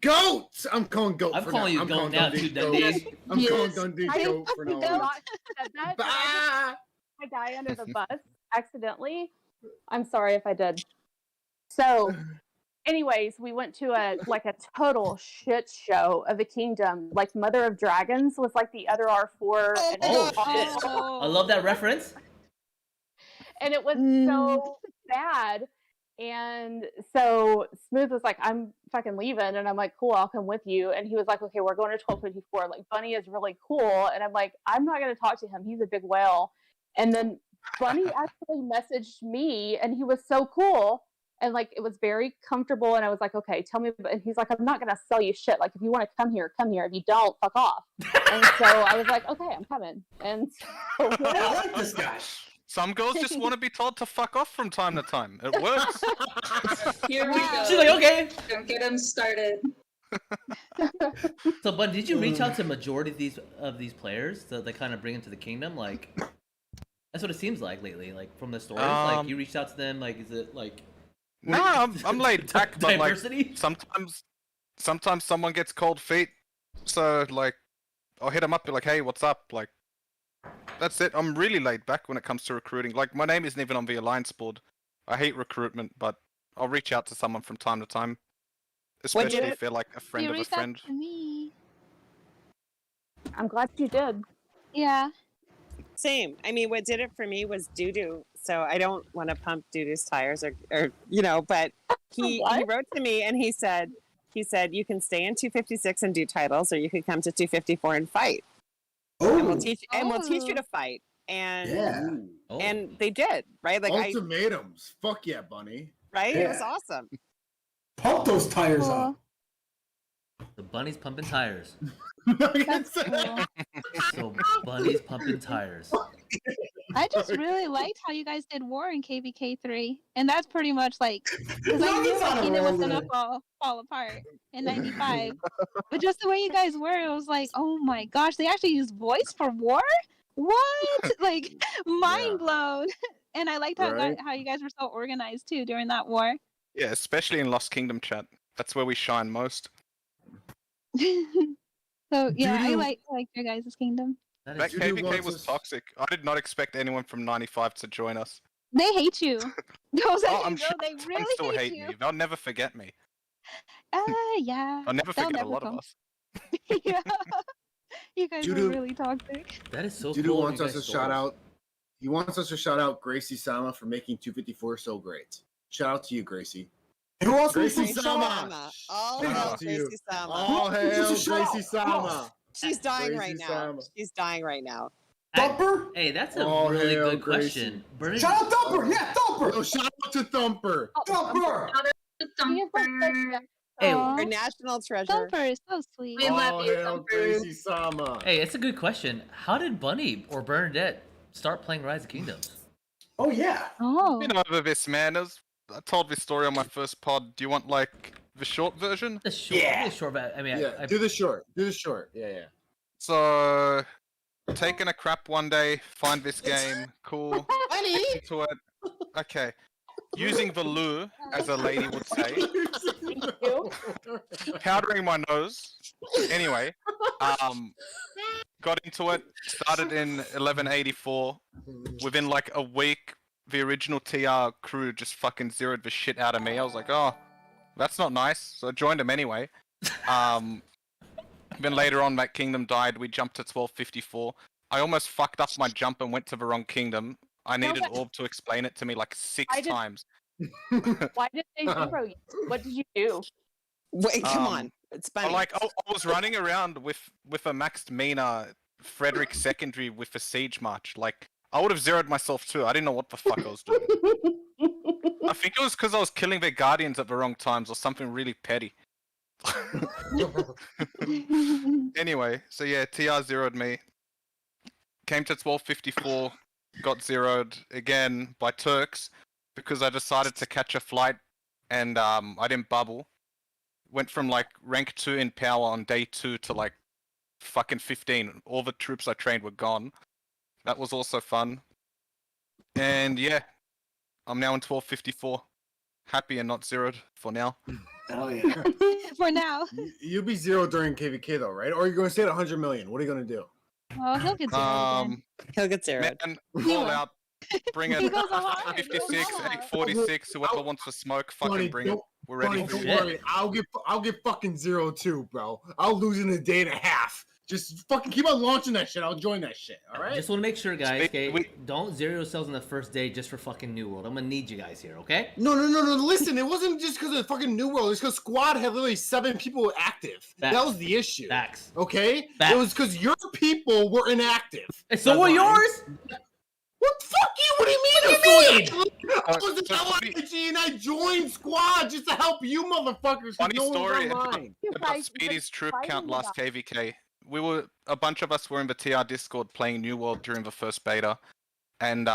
Goat! I'm calling Goat I'm for calling now. you I'm Goat calling now, Dundee too, Goat. Dundee. I'm calling Yes. Dundee I Goat for now. not said that, but I Bah! put my guy under the bus accidentally. I'm sorry if I did. So, anyways, we went to a total shit show of a kingdom. Like Mother of Dragons was like the other R4. And it Oh, was shit. awful. I love that reference. And it was so bad. And so Smooth was like, I'm fucking leaving. And I'm like, cool, I'll come with you. And he was like, okay, we're going to 1254. Like, Bunny is really cool. And I'm like, I'm not going to talk to him. He's a big whale. And then Bunny actually messaged me, and he was so cool. And like, it was very comfortable. And I was like, okay, tell me. And he's like, I'm not going to sell you shit. Like, if you want to come here, come here. If you don't, fuck off. And so I was like, okay, I'm coming. And so I like this guy. Some girls just want to be told to fuck off from time to time. It works. Here we go. She's like, okay. Don't get him started. So, but did you reach out to majority of these players to kind of bring them to the kingdom? Like, that's what it seems like lately. Like from the stories, like you reached out to them. Like, is it like? No, I'm laid back, but like Diversity? sometimes someone gets cold feet, so like I'll hit them up, be like, hey, what's up? Like, that's it. I'm really laid back when it comes to recruiting. Like, my name isn't even on the alliance board. I hate recruitment, but I'll reach out to someone from time to time, especially if they're like a friend You of a reached out friend. to me. I'm glad you did. Yeah. Same. I mean, what did it for me was Doodoo. So I don't want to pump Doodoo's tires or you know, but he wrote to me and he said you can stay in 256 and do titles, or you could come to 254 and fight. And we'll teach you to fight. And Yeah. Oh. and they did, right? Like Ultimatums. Fuck yeah, Bunny. right? It was Yeah. awesome. Pump those tires up. The Bunny's pumping tires. That's cool. So Bunny's pumping tires. I just really liked how you guys did war in KVK 3, and that's pretty much like because I knew my kingdom was gonna fall apart in '95, but just the way you guys were, it was like, oh my gosh, they actually used voice for war. What? Like mind blown. And I liked how Right. how you guys were so organized too during that war. Yeah, especially in Lost Kingdom chat. That's where we shine most. So yeah, I Doo-doo. like your guys' kingdom. That That is Judy KVK wants was us- toxic. I did not expect anyone from 95 to join us. They hate you. Those Oh, that I'm you sure know, they some really still hate you. me. They'll never forget me. Yeah. I'll never They'll forget never a lot come. of us. Yeah. You guys Doo-doo. are really toxic. that is so Dudu cool. wants us to shout out. He wants us to shout out Gracie Sama for making 254 so great. Shout out to you, Gracie. Who else Gracie needs some Sama. All Shout hail out to you. Gracie Sama. All Who needs hail a shout Gracie out? Sama. She's dying Gracie right now. Sama. She's dying right now. Thumper? Hey, that's a All really hail good Gracie. question. Burning... Shout out Thumper! Yeah, Thumper! Oh, shout out to Thumper. Thumper! He is like Thumper. Hey, Aw. Our national treasure. Thumper is so sweet. We love All you, hail Thumper. Gracie Sama. Hey, it's a good question. How did Bunny or Bernadette start playing Rise of Kingdoms? Oh, yeah. Oh. Been over this, man. I told this story on my first pod. Do you want like the short version? The short, Yeah. the short. I mean, Yeah, I do the short. Do the short. Yeah, yeah. So, taking a crap one day, find this game, cool. Get into it. Okay. Using the loo, as a lady would say. Thank you. Powdering my nose. Anyway, got into it. Started in 1184. Within like a week, the original TR crew just fucking zeroed the shit out of me. I was like, oh, that's not nice. So I joined them anyway. Then later on, that kingdom died. We jumped to 1254. I almost fucked up my jump and went to the wrong kingdom. I needed Orb to explain it to me like 6 times. Why did they zero you? What did you do? Wait, come on. It's funny. I was running around with a maxed Mina Frederick secondary with a siege march. Like, I would have zeroed myself too. I didn't know what the fuck I was doing. I think it was because I was killing their guardians at the wrong times or something really petty. Anyway, so yeah, TR zeroed me. Came to 1254, got zeroed again by Turks because I decided to catch a flight and I didn't bubble. Went from like rank 2 in power on day 2 to like fucking 15. All the troops I trained were gone. That was also fun. And yeah, I'm now in 1254. Happy and not zeroed for now. Hell yeah. For now. You'll be zero during KVK though, right? Or you're going to stay at 100 million. What are you going to do? Oh, he'll get zeroed again. He'll get zeroed. Man, call out. Bring it. He goes a lot. 56, 846. Whoever wants to smoke, fucking bring it. We're ready for Don't you. worry. I'll get fucking zero too, bro. I'll lose in a day and a half. Just fucking keep on launching that shit. I'll join that shit. All right. Just want to make sure, guys. Okay, don't zero yourselves on the first day just for fucking New World. I'm gonna need you guys here, okay? No. Listen, it wasn't just because of fucking New World. It's because Squad had literally 7 people active. Facts. That was the issue. Facts. Okay. Facts. It was because your people were inactive. And so were yours. What the fuck you? What do you mean? I was in LIG and I joined Squad just to help you motherfuckers. Funny no story about about Speedy's troop count last KVK. A bunch of us were in the TR Discord playing New World during the first beta, and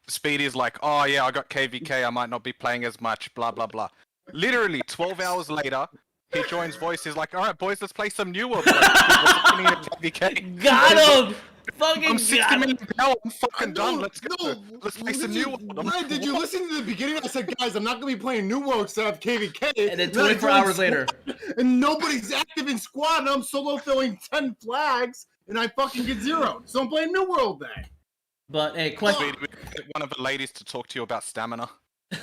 Speedy's like, "Oh yeah, I got KVK. I might not be playing as much." Blah blah blah. Literally 12 hours later, he joins voice. He's like, "All right, boys, let's play some New World." Like, what's happening at KVK? Got him. Fucking I'm 60 minutes power. I'm fucking No, done. Let's go. Let's play some New World. Right, did you listen to the beginning? I said, guys, I'm not gonna be playing New World instead of KVK. And then 24 hours later, and nobody's active in Squad, and I'm solo filling 10 flags, and I fucking get zeroed. So I'm playing New World then. But hey, question. Speedy, we get one of the ladies to talk to you about stamina.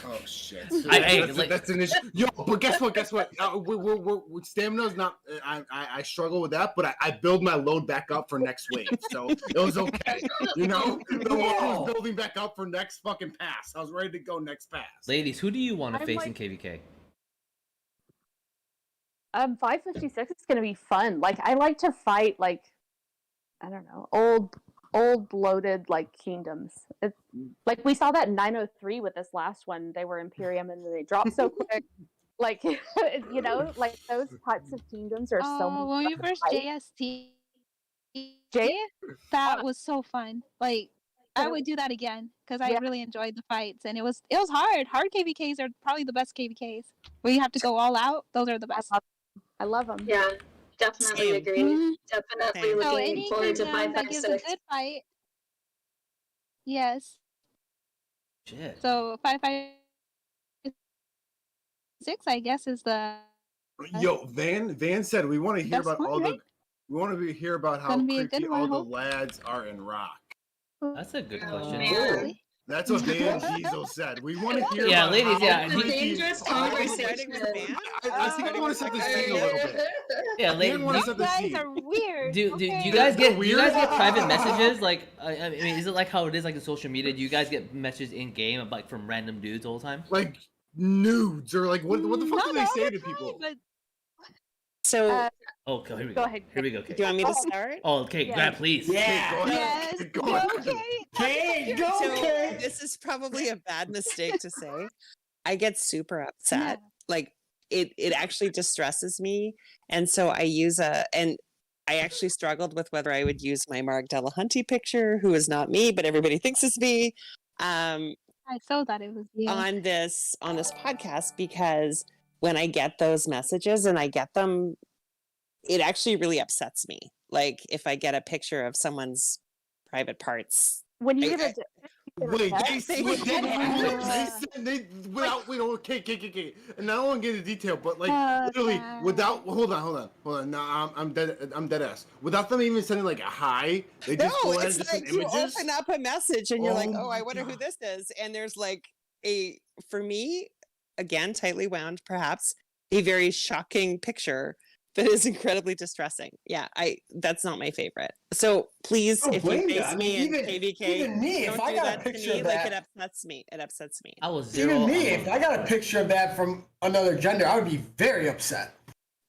Oh shit! That's an issue. Yo, but guess what? We're stamina's not. I struggle with that, but I build my load back up for next wave, so it was okay. You know, the load was building back up for next fucking pass. I was ready to go next pass. Ladies, who do you want to I'm face like- in KVK? 556 is gonna be fun. Like I like to fight like I don't know, old bloated like kingdoms. It's like we saw that in 903 with this last one. They were Imperium and then they dropped so quick. Like you know, like those types of kingdoms are so much when we fun to first fight. JST, that was so fun. Like I would do that again because I really enjoyed the fights and it was hard. Hard KVKs are probably the best KVKs where you have to go all out. Those are the best. I love them. Yeah, definitely Same. agree. Mhm. Definitely Same. So looking any forward to kingdom that gives a 556. good fight. Yes. Shit. So 556, I guess, is the Yo, Van said we want to hear That's about fun, all right? we want to hear about how Gonna be a creepy good one, all I the hope. lads are in Rock. That's a good question. man. That's what Van Diesel said. We want to hear. Yeah, about ladies, how yeah. It's a creepy- dangerous Starting conversation. with Van? I think I want to set the scene a little bit. Yeah, ladies. Van wanna Do, set the guys scene. are weird. do you okay? guys get Weird? private messages? Like, I mean, is it like how it is like in social media? Do you guys get messages in game like from random dudes all the time? Like nudes or like what the fuck Not do they all say the to people? time, but So, Oh, okay, here we Go go. ahead. Here we go. Okay. do you want me to start? Oh, okay, Yeah. grab, please. Yeah. Go ahead. yes. Keep going. Okay. Go, So, okay. this is probably a bad mistake to say. I get super upset. Like, it actually distresses me. And so I use and I actually struggled with whether I would use my Mark Delahunty picture, who is not me, but everybody thinks is me, I saw that it was you. on this podcast, because when I get those messages and I get them, it actually really upsets me. like if I get a picture of someone's private parts. When you I- get a Wait, text, they without wait, okay. And I don't want to get into detail, but like literally without hold on. Now I'm dead ass. Without them even sending like a hi, they just No, go ahead it's and just like send you images. open up a message and you're like, Oh oh, I my wonder who God. this is. And there's like for me, again, tightly wound, perhaps, a very shocking picture that is incredibly distressing. Yeah, that's not my favorite. So please, Don't if you blame you. face I me mean, in KVK, even me, if don't I do got a that to picture me. of Like that, it upsets me. It upsets me. I was zero. even me, on if those. I got a picture of that from another gender, I would be very upset.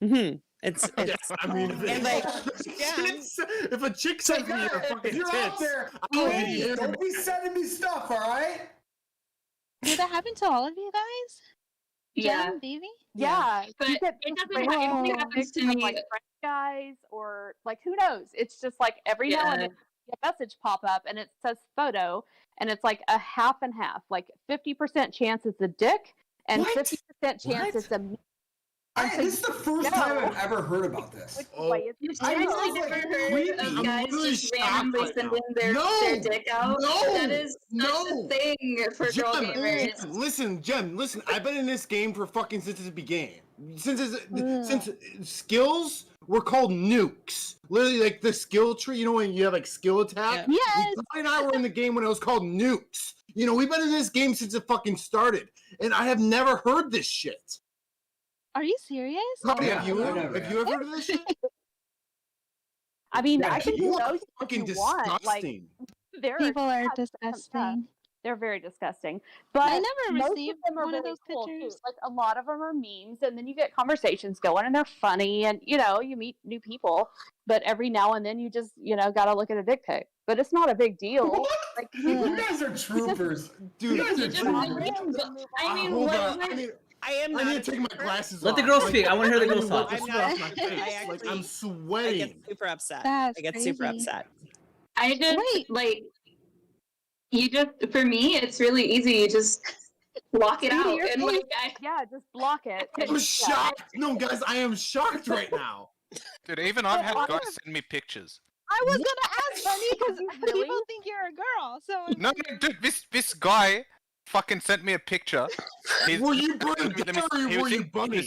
Mm-hmm. It's I mean, and like if a chick sends me her fucking If you're out tits, there, I'll please be don't be sending me stuff, all right? Did that happen to all of you guys? Yeah. Jen, Davey? yeah, But you get it doesn't like, it only Whoa. happens to of, me. like French guys or like who knows? It's just like every now and Yeah. then a message pop up and it says photo and it's like a half and half, like 50% chance it's a dick and What? 50% chance What? it's a This is the first time I've ever heard about this. which Oh. way is You've it? I seriously know, never like, heard creepy. of I'm guys really just shocked randomly right sending now. their No! dick out? No! That is such No! a thing for girl gamers. Jem, listen, I've been in this game for fucking since it began. Since skills were called nukes. Literally like the skill tree, you know when you have like skill attack? Yeah. Yes. Tommy and I were in the game when it was called nukes. You know, we've been in this game since it fucking started. And I have never heard this shit. Are you serious? Tommy, yeah, have you I ever never heard of this shit? I mean, Yeah, I can You show are you if fucking you want. Like disgusting. there People are yeah, disgusting. they're very disgusting. But I never most received of them are one of very those cool too. pictures. Like a lot of them are memes, and then you get conversations going, and they're funny, and you know you meet new people. But every now and then you just got to look at a dick pic. But it's not a big deal. What? Like You guys are troopers. Dude, you guys You are just troopers. I mean, hold what? on. I am not need a to take my trooper. glasses Let off. the girls Like, speak. I want to hear the I girls need to wipe talk. the I'm sweat not- off my face. I Like I'm actually- I sweating. get super upset. That's I get super crazy. upset. I just Wait. like you just for me it's really easy. You just block it See to out your and face. like Yeah, just block it. I'm shocked. No, guys, I am shocked right now. Dude, even I've had Well, guys send me pictures. I was gonna ask Bunny because Really? people think you're a girl. So No, dude, this guy fucking sent me a picture. Were you Bunny Let me- or he were was you in- Bunny?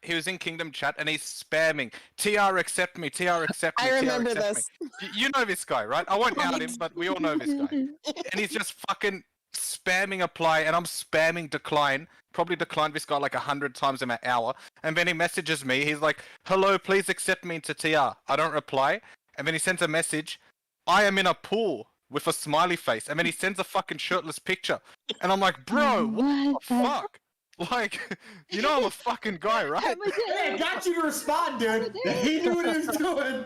he was in Kingdom chat and he's spamming. TR accept me. TR accept me. I TR remember accept this. Me. You know this guy, right? I won't out him, but we all know this guy. And he's just fucking spamming apply, and I'm spamming decline. Probably declined this guy like 100 times in an hour. And then he messages me. He's like, "Hello, please accept me into TR." I don't reply. And then he sends a message. I am in a pool with a smiley face. And then he sends a fucking shirtless picture. And I'm like, bro, what the fuck? Like, you know I'm a fucking guy, right? Hey, I got you to respond, dude. He knew what he was doing.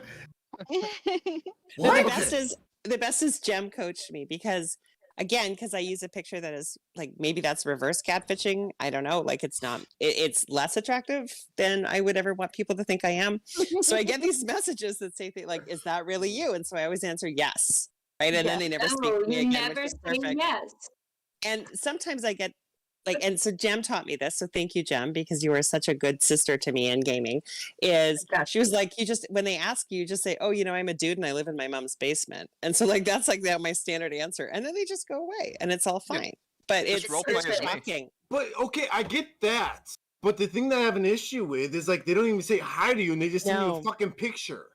But the best is Jem coached me because I use a picture that is like maybe that's reverse catfishing. I don't know. Like it's not. It's less attractive than I would ever want people to think I am. So I get these messages that say like, "Is that really you?" And so I always answer yes, right? And then they never speak to me you again. never Which is say perfect. yes. And sometimes I get like, and so Jem taught me this. So thank you, Jem, because you were such a good sister to me in gaming. She was like, when they ask you, just say, "Oh, I'm a dude and I live in my mom's basement." And so like that's like my standard answer, and then they just go away, and it's all fine. But Just it's roleplay as me. shocking. But okay, I get that. But the thing that I have an issue with is like they don't even say hi to you and they just send you No. a fucking picture.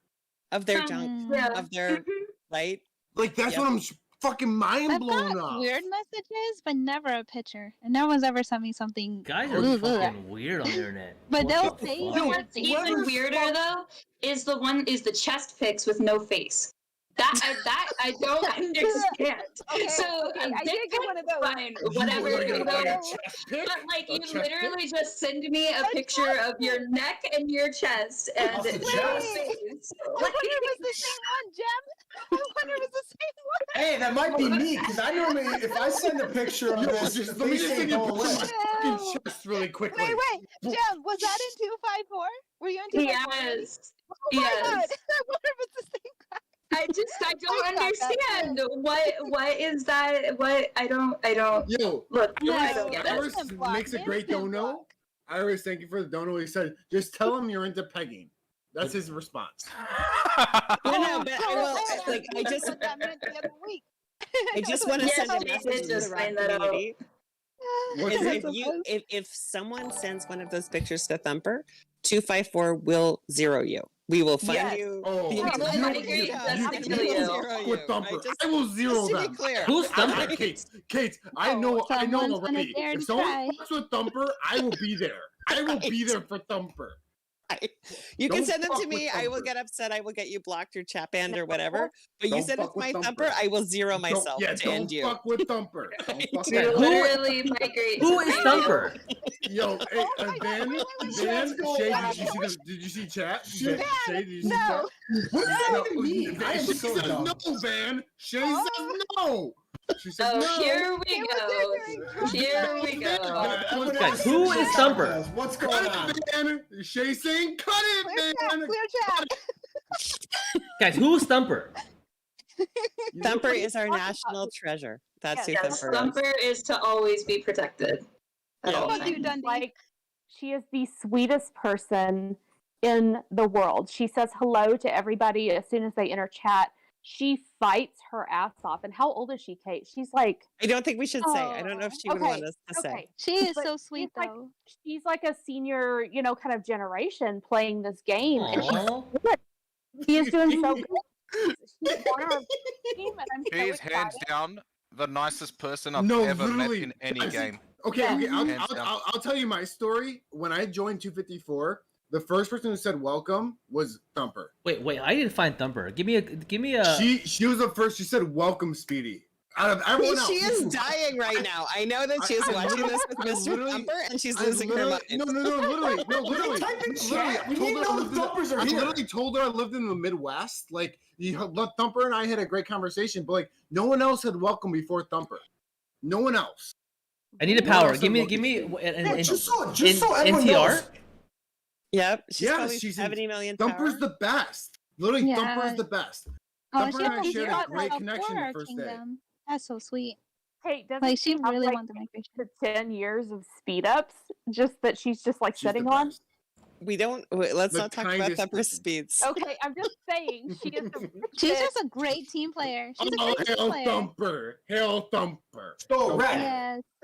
Of their junk, Yeah. of their Mhm. right. Like that's Yep. what I'm fucking mind I've blown got up. weird messages, but never a picture. And no one's ever sent me something. Guys are Ugh. fucking weird on the internet. But What they'll the say fuck? You know like what's even weirder though is the chest pics with no face. That I don't understand. Okay, So okay, I dick did get one of those. fine, whatever. You You were know, like a chest pic? but like A you chest pic? literally just send me a picture of your neck and your chest and Off the no chest? face. I wonder if it's the same one, Jem. I wonder if it's the same one. Hey, that might be me, because I normally, if I send a picture of Yo, this, just the let me face just ain't take a going picture of away. my fucking chest really quickly. Wait, Jem, was that in 254? Were you in 254? Yes. Oh my Yes. god. I wonder if it's the same guy. I don't I got that understand what is that? What I don't Yo, look. No, I don't get it. Iris Instant block, makes a great instant dono. block. Iris, thank you for the dono. He said, just tell him you're into pegging. That's his response. No, but I will. Like, I just that meant the other week. want to Yes, send a she message did to just the rock find that out. community. What's Is it? if someone sends one of those pictures to Thumper, 254 will zero you. We will find Yes. you. Oh, the Oh, entire I agree. job, That's and the we will deal. zero with you. Thumper. Just I will zero to be them. clear. Who's Thumper? Kate, I know Someone's gonna already. dare If to someone try. fucks with Thumper, I will be there. I will be there for Thumper. You can Don't send them fuck to me. with I will Thumper. get upset. I will get you blocked or chat banned or whatever. But you Don't said it's fuck with my Thumper. Thumper, I will zero myself to Don't end you. fuck with Thumper. Don't fuck Yeah, with who- Literally migrate. Who to is radio. Thumper? Yo, hey, Oh my God, wait, Van, go Shay, wild. did you see chat? Shit. Shay, did you see No. chat? What does that No, even mean? I am She so says dumb. no, Van. Shay Oh. says no. She says Oh, no. here we It was go. your Here we go. Guys, who is Thumper? What's going on? Cut it, Van. Shay saying cut it, Van. Clear chat. Guys, who's Thumper? Thumper is our talking national treasure. That's who Yes, Thumper is. Thumper is to always be protected. At Yeah. all What about you, times. Dundee? Like, she is the sweetest person in the world. She says hello to everybody as soon as they enter chat. She fights her ass off. And how old is she, Kate? She's like, I don't think we should say. I don't know if she would want us to say. okay. She is But so sweet, she's like- though. She's like a senior, kind of generation playing this game. And Aw. she is doing so good. She's on our team, and I'm She so is hands excited. down the nicest person I've No, ever met literally. in any I've seen- game. Okay, Yeah. Hands down. I'll tell you my story. When I joined 254, the first person who said welcome was Thumper. Wait, I didn't find Thumper. Give me a. She was the first. She said welcome, Speedy. Out of everyone else, She is dying right now. I know that she is I watching this with I Mr. literally- Thumper, and she's I losing her literally- mind. literally. Type in Literally, chat. We I told need her to I know lived the in- Thumpers are I here. literally told her I lived in the Midwest. Like, Thumper and I had a great conversation, but like, no one else had welcome before Thumper. No one else. I need a No power. one else Give me. had Yeah, And, just so everyone NTR. knows. Yep, she's Yeah, probably she's 70 million Thumper's power. the best. Literally, Yeah. Thumper's the best. Oh, Thumper she and I actually shared a brought great herself connection for the our first day. kingdom. That's so sweet. Hey, doesn't Like, she have, really like, wanted the migration. the 10 years of speed ups just that she's just like She's sitting the on? best. We don't. Let's The not talk about kindest Thumper's person. speeds. Okay, I'm just saying she is the She's just a great team player. She's a Oh, great team hail player. Thumper! Hail Thumper! So, Red,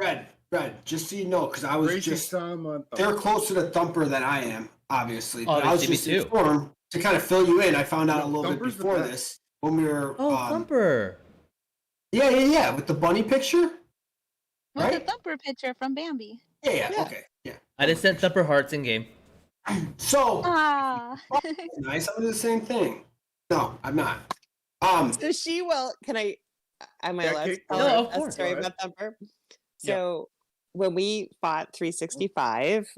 Yes. Red, just so you know, because I was Gracious just, son of they're Thumper. closer to Thumper than I am, obviously. But I was Obviously, me just too. informed to kind of fill you in. I found out a little Thumper's bit the before best. this when we were. Oh, Thumper. Yeah, with the bunny picture. With Right? the Thumper picture from Bambi. Yeah, Yeah. okay, yeah. I just sent Thumper hearts in game. So Ah. nice. I'm doing the same thing. No, I'm not. So she will. Can I? Am I Yeah, allowed to Kate, tell go her ahead. Of a course. story Go ahead. about Thumper? Yeah. So when we fought 365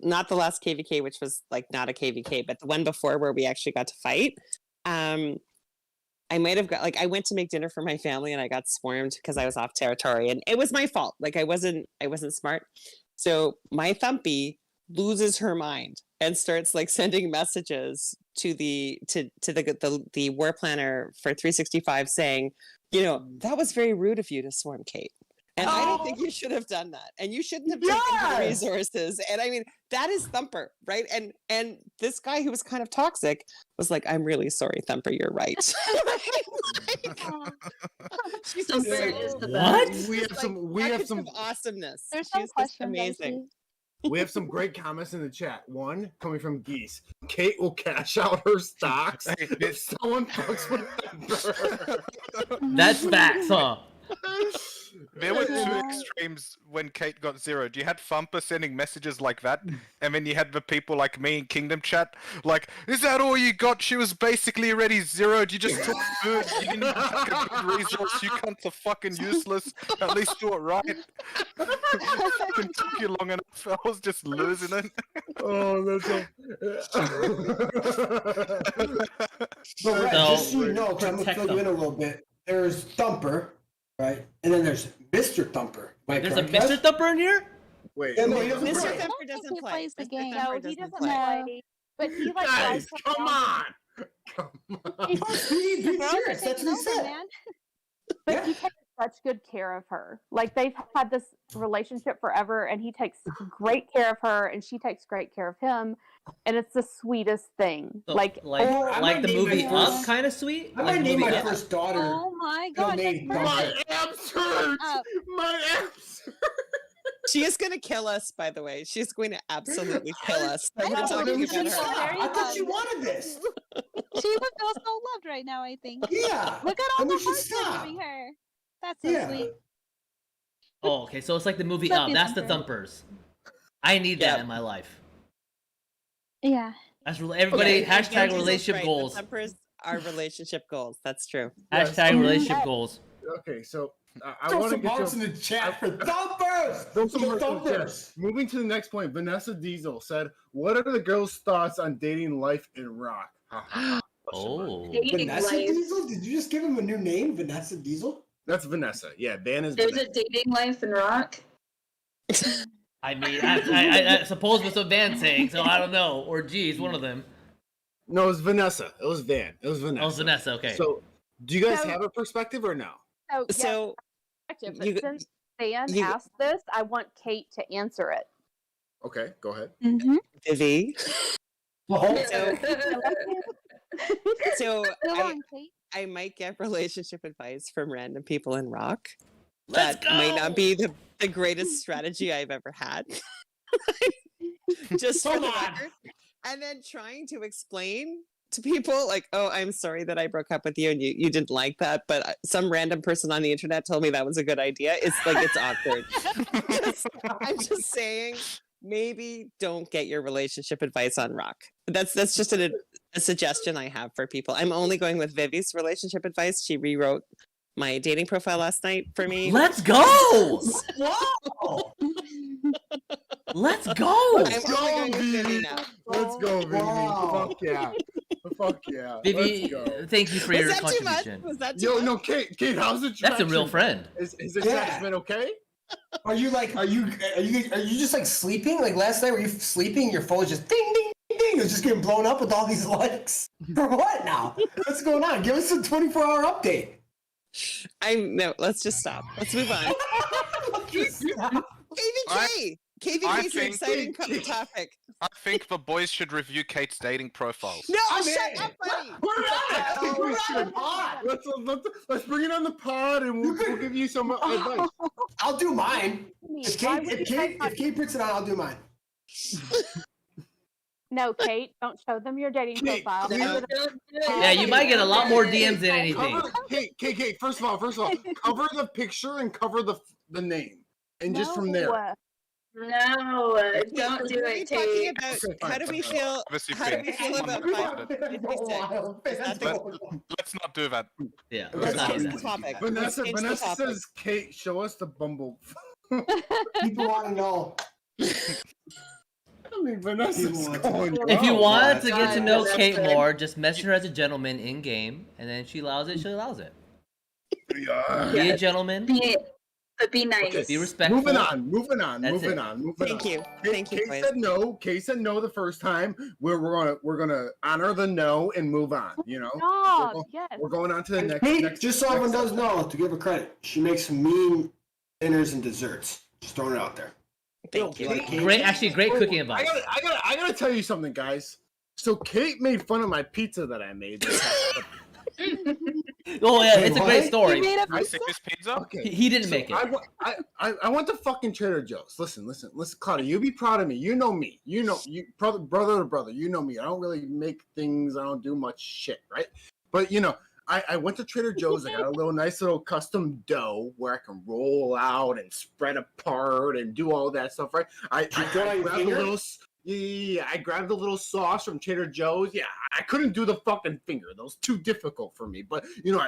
not the last KVK, which was like not a KVK, but the one before where we actually got to fight. I might have got I went to make dinner for my family and I got swarmed because I was off territory and it was my fault. Like I wasn't smart. So my Thumpy loses her mind and starts like sending messages to the war planner for 365 saying, that was very rude of you to swarm Kate. And I don't think you should have done that. And you shouldn't have taken her Yes! resources. And I mean, that is Thumper, right? And this guy who was kind of toxic was like, I'm really sorry, Thumper, you're right. She's just Thumper so- is the What? best. We have like some. We have buckets some. of awesomeness. There's some She's just questions. amazing. We have some great comments in the chat. One coming from Geese. Kate will cash out her stocks if someone fucks with Thumper. That's facts, huh? There were two Yeah. extremes when Kate got zeroed. You had Thumper sending messages like that, and then you had the people like me in Kingdom Chat, like, is that all you got? She was basically already zeroed. You just took food. You didn't even take a good resource. You cunts are fucking useless. At least do it right. It took you long enough. I was just losing it. Oh, that's so. But Red, So- just so you know, 'cause I'm gonna Protect fill you in a them. little bit. There's Thumper, right? And then there's Mr. Thumper. Am I There's a correct, Mr. guys? Thumper in here? Wait. Yeah, no, he doesn't Mr. play. Thumper think doesn't he play. plays the Mr. game. Thumper No, he doesn't doesn't play. play. But he like Guys, drives come around- on. Come on. He We're all serious. That's taking what he over, said. man. But Yeah. he takes such good care of her. Like they've had this relationship forever, and he takes great care of her, and she takes great care of him, and it's the sweetest thing. So, like I like might the name movie my Up, first- kind of sweet. I Like might the name movie my Up. first daughter. Oh my It'll god, name that's My perfect. abs hurt. Up. My abs hurt. She is going to kill us, by the way. She's going to absolutely kill us. I We're know, talking we about should her. stop. Very I thought you loved. wanted this. She would feel so loved right now, I think. Yeah. Look at all And we the should hearts you're stop. giving her. That's so Yeah. sweet. Oh, okay. So it's like the movie Love Up. you, That's the Thumper. Thumpers. I need that Yeah. in my life. Yeah. That's everybody. Yeah, Hashtag Diesel's relationship right. goals. The Thumpers are relationship goals. That's true. Yes. Hashtag relationship goals. Okay, so I Throw want to some get hearts to in the chat for Thumpers. throw some The hearts in the chat. Thumpers. Moving to the next point, Vanessa Diesel said, "What are the girls' thoughts on dating life in rock?" Ha, ha, ha. Oh. Dating Vanessa life. Diesel? Did you just give him a new name, Vanessa Diesel? That's Vanessa. Yeah, Van is There's Vanessa. a dating life in rock. I mean, I suppose that's what Van's saying, so I don't know. Or geez, one of them. No, it was Vanessa. It was Van. It was Vanessa. Oh, it's Vanessa. Okay. So, do you guys So- have a perspective or no? So, yeah, So, perspective, but you- since Dan you- asked this, I want Kate to answer it. Okay, go ahead. Mm-hmm. Vivi. Oh, So Go I, on, Kate. I might get relationship advice from random people in rock. Let's That might go! not be the greatest strategy I've ever had. Just for Come the on. record. And then trying to explain to people like, oh, I'm sorry that I broke up with you and you didn't like that, but some random person on the internet told me that was a good idea. It's like, it's awkward. I'm just saying, maybe don't get your relationship advice on rock. That's just a suggestion I have for people. I'm only going with Vivi's relationship advice. She rewrote my dating profile last night for me. Let's go! wow. Let's go! I'm Let's only go, going with Vivi Vivi. now. Let's go, Vivi. Wow. Fuck yeah. Fuck yeah. Vivi, Let's go. thank you for Was your that too much? contribution. Was that too Yo, much? no, Kate, how's it? That's a real friend. Is the Yeah. attachment okay? Are you just like sleeping? Like last night, were you sleeping? Your phone was just ding ding ding ding. It was just getting blown up with all these likes. For what now? What's going on? Give us a 24-hour update. No, let's just stop. Let's move on. KVK! KVK's an think- exciting topic. I think the boys should review Kate's dating profile. No, I'm shut in. up, buddy! We're on it. I think we We're on should. the pod. Let's bring it on the pod and we'll give you some advice. I'll do mine. If Why Kate, would if you Kate, guys if Kate puts it on, I'll do mine. No, Kate, don't show them your dating Kate, profile. please. Send it- Don't do it. Yeah, you might get a lot more DMs than anything. Cover, Kate, first of all, cover the picture and cover the name. And just from there. No, don't do What are it, you talking Tate. about? Okay, fine, How do we fine. feel? Obviously, How do we Finn. feel about Finn. 556? Let's not do that. Yeah, Let's let's not do change that. the topic. Vanessa, Let's change the Vanessa topic. says, Kate, show us the Bumble. People want to know. I mean, Vanessa's People want going. to- If you Oh, want God. to get to know That's Kate good. more, just message her as a gentleman in game, and then if she allows it, she allows it. Yeah. Be Yeah. a gentleman. But be nice. Be respectful. Moving on. That's Moving it. on. Thank you. Thank you, Kate boys. said no. Kate said no the first time. We're gonna honor the no and move on. You know, Stop. We're Yes. we're going on to the And next. Kate, next just so everyone next does know, to give her credit, she makes mean dinners and desserts. Just throwing it out there. Thank you. Kate- Great cooking advice. I gotta tell you something, guys. So Kate made fun of my pizza that I made. Oh yeah, Wait, it's a what? great You story. made a I pizza? This pizza? Okay. He didn't So make it. I went to fucking Trader Joe's. Listen, Claudia, you be proud of me. You know me. You brother to brother. You know me. I don't really make things. I don't do much shit, right? But I went to Trader Joe's. I got a nice little custom dough where I can roll out and spread apart and do all that stuff, right? I throw it on your grabbed a finger? little. Yeah, I grabbed a little sauce from Trader Joe's. Yeah, I couldn't do the fucking finger. That was too difficult for me. But, I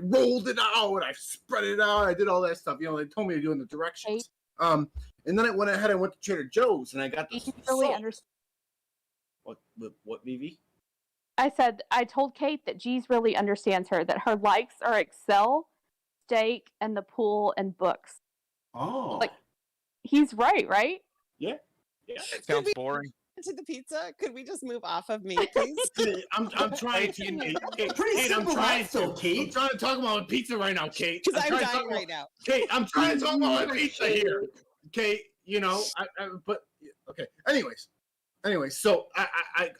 rolled it out. I spread it out. I did all that stuff. They told me to do in the directions. And then I went to Trader Joe's and I got You this really salt. understand. What, Vivi? I said I told Kate that G's really understands her. That her likes are Excel, steak, and the pool and books. Oh. Like, he's right? Yeah. Sounds boring. to the pizza? Could we just move off of me, please? I'm trying to. Kate, Pretty Kate, I'm simple trying life, though, to. Kate. I'm trying to talk about pizza right now, Kate. Because I'm trying to talk dying about- right now. Kate, I'm trying to talk about my pizza here. Kate, you know, but okay. Anyways, so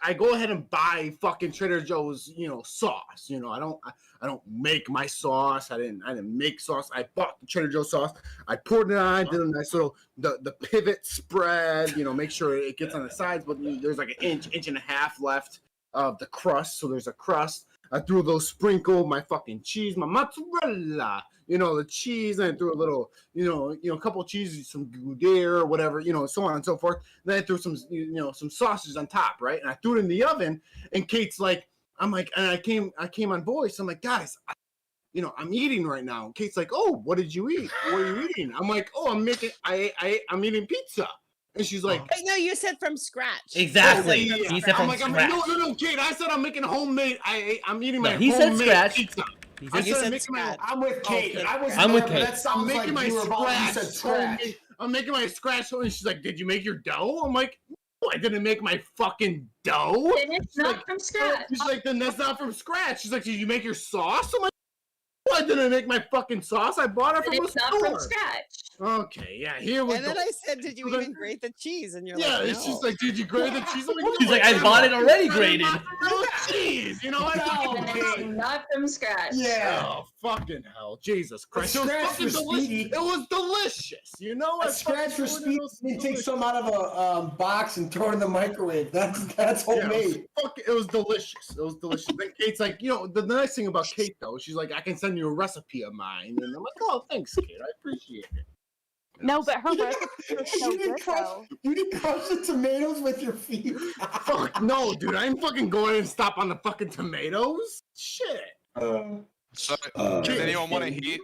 I go ahead and buy fucking Trader Joe's, you know, sauce. You know, I don't make my sauce. I didn't make sauce. I bought the Trader Joe's sauce. I poured it on, did a nice little the pivot spread. You know, make sure it gets on the sides, but there's like an inch and a half left of the crust. So there's a crust. I threw those sprinkled my fucking cheese, my mozzarella, you know, the cheese, and I threw a little, you know, a couple of cheeses, some gouda or whatever, you know, so on and so forth. Then I threw some, you know, some sausages on top, right? And I threw it in the oven. And Kate's like, I'm like, and I came on voice. I'm like, guys, you know, I'm eating right now. And Kate's like, oh, what did you eat? What are you eating? I'm like, oh, I'm eating pizza. And she's like, Hey, no, you said from scratch. Exactly. yeah. He said I'm from like, scratch. no, Kate. I said I'm making homemade. I'm eating my he said homemade scratch. pizza. He I said You said I'm said making my. scratch. I'm with Kate. Okay. I was I'm with there, but Kate. that I'm sounds making like my you were about you scratch. said scratch. I'm making my scratch. And she's like, "Did you make your dough?" I'm like, "No, I didn't make my fucking dough." And it's She's not like, from scratch. She's like, "Then that's not from scratch." She's like, "Did you make your sauce?" I'm like, "No, I didn't make my fucking sauce. I bought it from And a it's not from store." scratch. Okay, yeah, here we And go. then I said, did you Then- even grate the cheese? And you're Yeah, like, it's no. just like, "Did you grate the cheese?" I'm like, He's "No, like, I didn't. bought it already Grate grated. mozzarella cheese." You know, I No, fucking And okay. it's not from scratch. Yeah. Oh, fucking hell. Jesus Christ. It was scratch fucking for delicious. Speedy. It was delicious. You know? A I scratch fucking for threw it in speed. those- You take delicious. some out of a box and throw it in the microwave. That's Yeah, it homemade. was delicious. It was delicious. Then Kate's like, you know, the nice thing about Kate, though, she's like, I can send you a recipe of mine. And I'm like, oh, thanks, Kate. I appreciate it. No, but her recipe was so You good didn't crush- though. You didn't crush the tomatoes with your feet. Fuck, no, dude. I ain't fucking going and stop on the fucking tomatoes. Shit. So, does anyone want to hear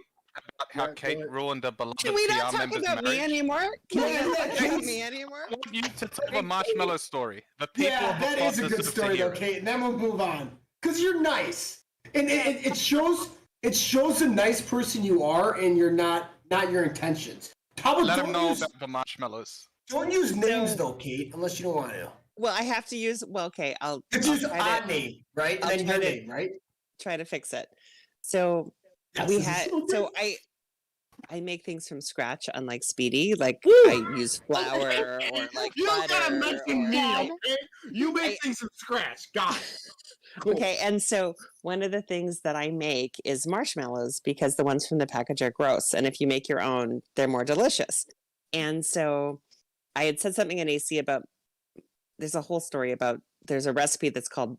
about how Yeah, go Kate ahead. ruined a beloved Can we not PR talk member's about me marriage? anymore? Can we Yeah, not yeah, talk about please. me anymore? I want you to tell the marshmallow story. The people Yeah, of the that pod is a good deserve to story, hear though, it. Kate. And then we'll move on. Because you're nice. And it shows the nice person you are and you're not your intentions. How about Let them know use, about the marshmallows. don't use names, though, Kate, unless you don't want to. Well, I have to use, well, okay, I'll It's just try odd to, name, right? And I'll then try your to- name, right? try to fix it. So Yes, we this is had, so so good. I make things from scratch, unlike Speedy. Like Woo! I use flour or like You don't gotta butter. mention or- me, Yeah. okay? You make I- things from scratch. Got it. Cool. Okay, and so one of the things that I make is marshmallows because the ones from the package are gross, and if you make your own, they're more delicious. And so I had said something in AC about there's a whole story about there's a recipe that's called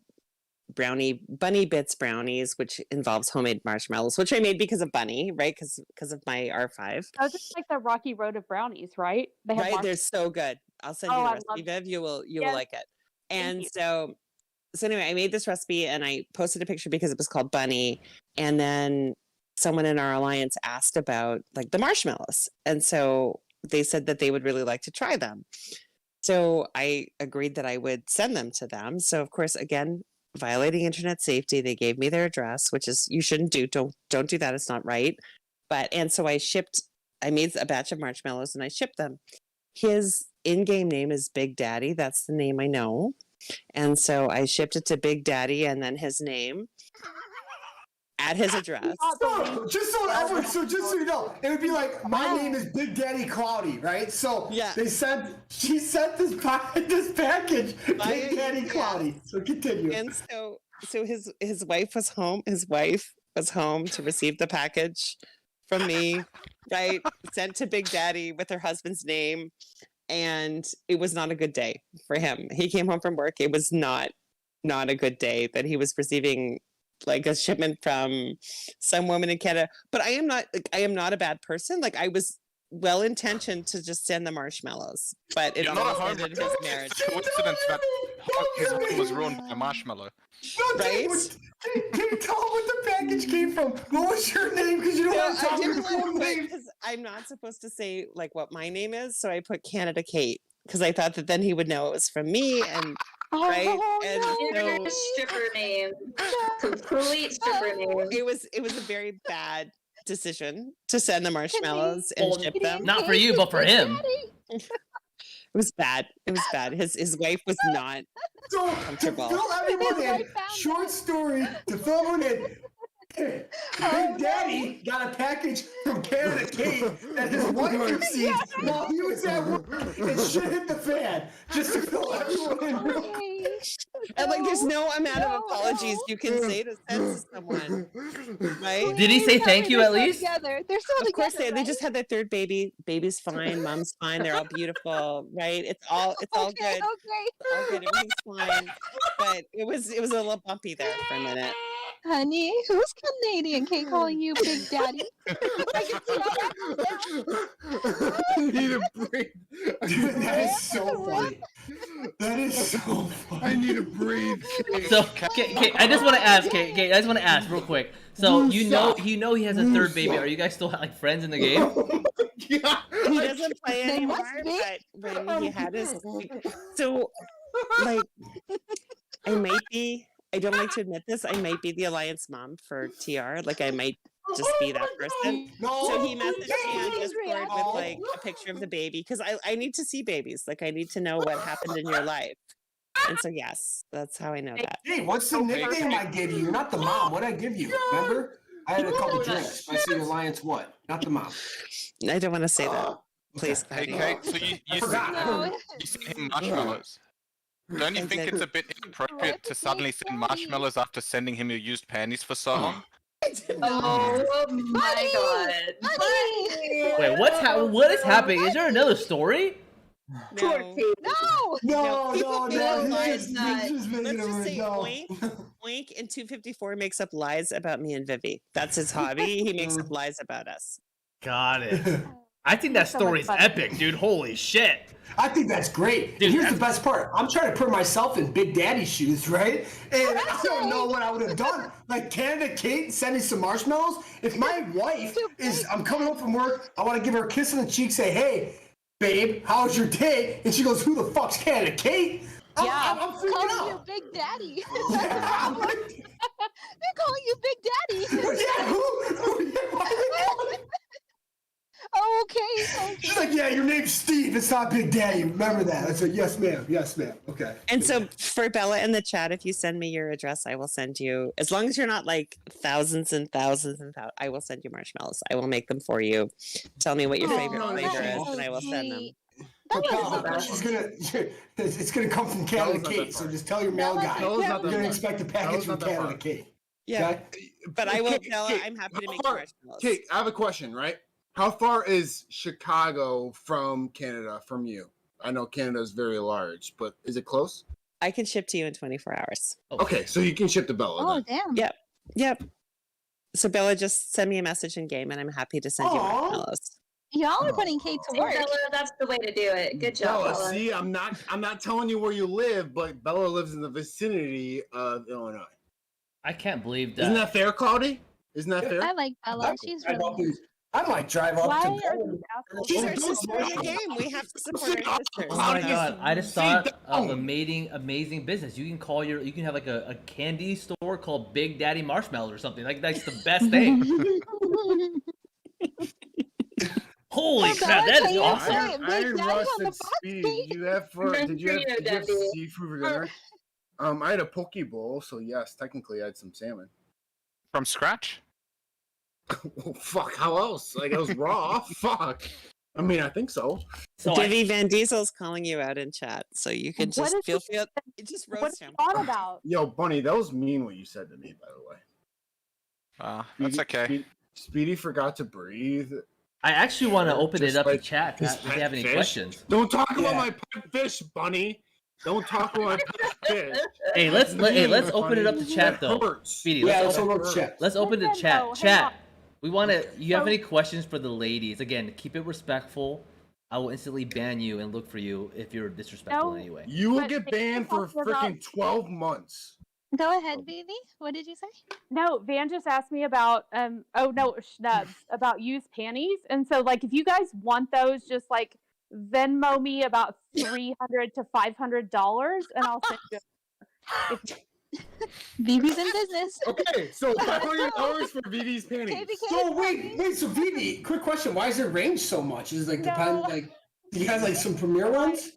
bunny bits brownies, which involves homemade marshmallows, which I made because of Bunny, right? Because of my R5. Those are like the Rocky Road of brownies, right? They have Right, they're so good. I'll send you Oh, the I recipe, love- Viv. You will Yes. like it. And you. so anyway, I made this recipe and I posted a picture because it was called Bunny. And then someone in our alliance asked about like the marshmallows. And so they said that they would really like to try them. So I agreed that I would send them to them. So of course, again, violating internet safety, they gave me their address, which is you shouldn't do. Don't do that. It's not right. And so I made a batch of marshmallows and I shipped them. His in-game name is Big Daddy. That's the name I know. And so I shipped it to Big Daddy and then his name at his address. So, just so you know, it would be like, my name is Big Daddy Cloudy, right? So Yeah. she sent this package, Via Big Daddy UPS. Cloudy. So continue. And so his wife was home. His wife was home to receive the package from me, right? Sent to Big Daddy with her husband's name. And it was not a good day for him. He came home from work. It was not a good day that he was receiving like a shipment from some woman in Canada. But I am not a bad person. Like I was well intentioned to just send the marshmallows, but it You're not a home ended his marriage. It's a coincidence that his wedding was ruined by a marshmallow. No, Right? Can you tell what the package came from? What was your name? Because you don't So want to I tell me didn't your full want to name. because I'm not supposed to say like what my name is, so I put Canada Kate because I thought that then he would know it was from me and right Oh, and no. Your so stripper name. Complete stripper name. it was a very bad decision to send the marshmallows and Well, ship them. Not for you, but for him. was bad. It was bad. His wife was not So to comfortable. fill everyone in, I found short story to fill everyone in. Big Daddy got a package from Canada Kate that his wife received while he was at work, and shit hit the fan. Just to fill everyone in. Okay. And like, there's no amount of apologies you can say to send to someone, right? Did he say thank you They're at still least? Together. They're still Of course together, they just had their third baby. Baby's fine, mom's fine. They're all beautiful, right? It's all okay, good. Okay. All good. Everything's fine. But it was a little bumpy there for a minute. Honey, who's Canadian? Kate calling you Big Daddy? I need a break. Dude, that is so funny. That is so funny. I need a breathe. So, Kate, I just want to ask, Kate, I just want to ask real quick. So, you know he has a third baby. Are you guys still like friends in the game? Yeah. He doesn't play They anymore, must be. but when he had his so like I don't like to admit this, I might be the alliance mom for TR. Like I might just be that person. No. So he messaged me on Please Discord react. with like a picture of the baby because I need to see babies. Like I need to know what happened in your life. And so yes, that's how I know that. Hey, what's the nickname I gave you? You're not the mom. What I give you? Remember? I had a couple drinks. I said alliance what? Not the mom. I don't want to say that. Please. Hey, Cody. Kate, so you forgot. No. sent him marshmallows. Don't you think it's a bit inappropriate to suddenly send marshmallows after sending him your used panties for so long? Oh my god. Honey! Wait, what is happening? Is there another story? Poor No. Kate. No! No. No, He's it's not. just making Let's a just say no. Oink and 254 makes up lies about me and Vivi. That's his hobby. He makes up lies about us. Got it. I think that That's so much story's fun. epic, dude. Holy shit. I think that's great. Dude, Here's that's- the best part. I'm trying to put myself in Big Daddy's shoes, right? And I don't know what I would have done. Like Canada Kate sending some marshmallows. If my wife is, I'm coming home from work, I want to give her a kiss on the cheek, say, hey, babe, how was your day? And she goes, who the fuck's Canada Kate? I'm freaking Calling you out. Big Daddy. Yeah, I'm like, They're calling you Big Daddy. yeah, why are they calling me? Oh, okay. She's like, yeah, your name's Steve. It's not Big Daddy. Remember that. I said, yes, ma'am. Yes, ma'am. Okay. And so for Bella in the chat, if you send me your address, I will send you, as long as you're not like thousands and thousands and thousands, I will send you marshmallows. I will make them for you. Tell me what your favorite no, flavor that is, is and I will send them. That was Papa, so bad. she's gonna, it's gonna come from Canada That was not Kate, that so far. just tell your mail guy. That was not You're that gonna far. expect a That package was from not that Canada far. Kate. Yeah, Okay? but I will Kate, tell. Kate, I'm happy to how make far- marshmallows. Kate, I have a question, right? How far is Chicago from Canada from you? I know Canada is very large, but is it close? I can ship to you in 24 hours. Okay, so you can ship to Bella. Oh, then. damn. Yeah. Yep. So Bella, just send me a message in game, and I'm happy to send you Aw. marshmallows. Y'all are putting Kate to See, work. Bella, that's the way to do it. Good job, Bella, Bella. see, I'm not telling you where you live, but Bella lives in the vicinity of Illinois. I can't believe Isn't that. that fair, Cloudy? Isn't that fair? I like Bella. She's really I might drive up Why to are Bella. you asking? She's Oh, our don't sister in the say- game. We have to support our sisters. Oh my god! I just thought Sit of down. amazing business. You can have like a candy store called Big Daddy Marshmallows or something. Like that's the best thing. Holy Oh, crap! Bella, That can is you awesome. say it? Big Iron Daddy Rust on the and box, Speed. Kate. You have for Good did you for have, you, did you have Daddy. seafood for dinner? I had a poke bowl, so yes, technically I had some salmon. From scratch? Well, fuck, how else? Like it was raw. Fuck. I mean, I think so. So Vivi Van Diesel's calling you out in chat, so you can What just is feel he- just What roast are you him. on about? Yo, Bunny, that was mean what you said to me, by the way. That's Speedy- okay. Speedy forgot to breathe. I actually want to open Just it up to like chat his if you pet have any fish. questions. Don't talk about Yeah. my pet fish, Bunny. Don't talk about my pet fish. Hey, let's open it up to chat though. Hurts. Speedy, Yeah, let's let's open, hold up chat. let's open the Listen, chat. though, hang Chat. on. We want to. You have So- any questions for the ladies? Again, keep it respectful. I will instantly ban you and look for you if you're disrespectful No. in any way. You will But get they banned for talking about- freaking 12 months. Go ahead, baby. What did you say? No, Van just asked me about Schnubs about used panties, and so like if you guys want those, just like Venmo me about $300 to $500, and I'll send you. If, Vivi's in business. Okay, so $500 for VD's panties. KBK. So wait, so Vivi, quick question. Why is it range so much? Is it like depend No. like You guys like some premiere ones?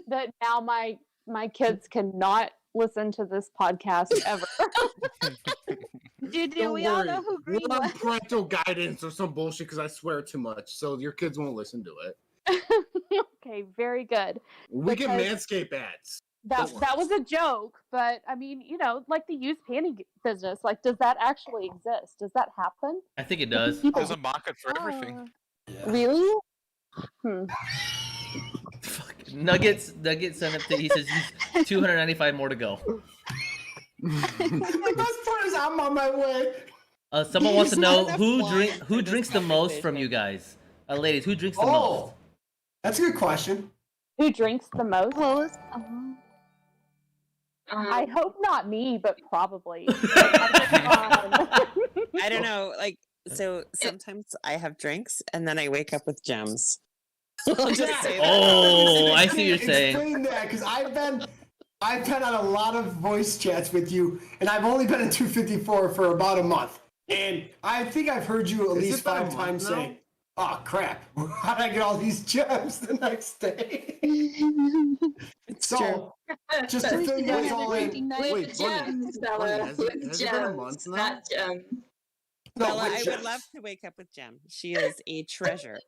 That now my kids cannot listen to this podcast ever. Dude, Don't we all worry. know who Green We're on was. parental guidance or some bullshit because I swear too much, so your kids won't listen to it. Okay, very good. We can Because- manscape ads. That was a joke, but I mean, like the used panty business, like does that actually exist? Does that happen? I think it does. People- There's a market for everything. Really? Fuck. Nuggets sent up to. He says he's 295 more to go. The best part is I'm on my way. Someone wants to He's know not who enough wine who for drinks this the most from conversation. you guys. Ladies, who drinks the Oh, most? that's a good question. Who drinks the most? Close. I hope not me, but probably. I don't know. Like, so sometimes I have drinks and then I wake up with gems. I'll just say that. Oh, I see what you're saying. Explain that, because I've been on a lot of voice chats with you, and I've only been in 254 for about a month. And I think I've heard you at Is least it been a 5 month times now? say, "Oh crap, how did I get all these gems the next day?" It's So, true. just to fill you guys all in. Wait, With gems, Bunny, Bella. has it- With has it been a gems, month now? not gems. No, Bella, with I would gems. love to wake up with Gem. She is a treasure.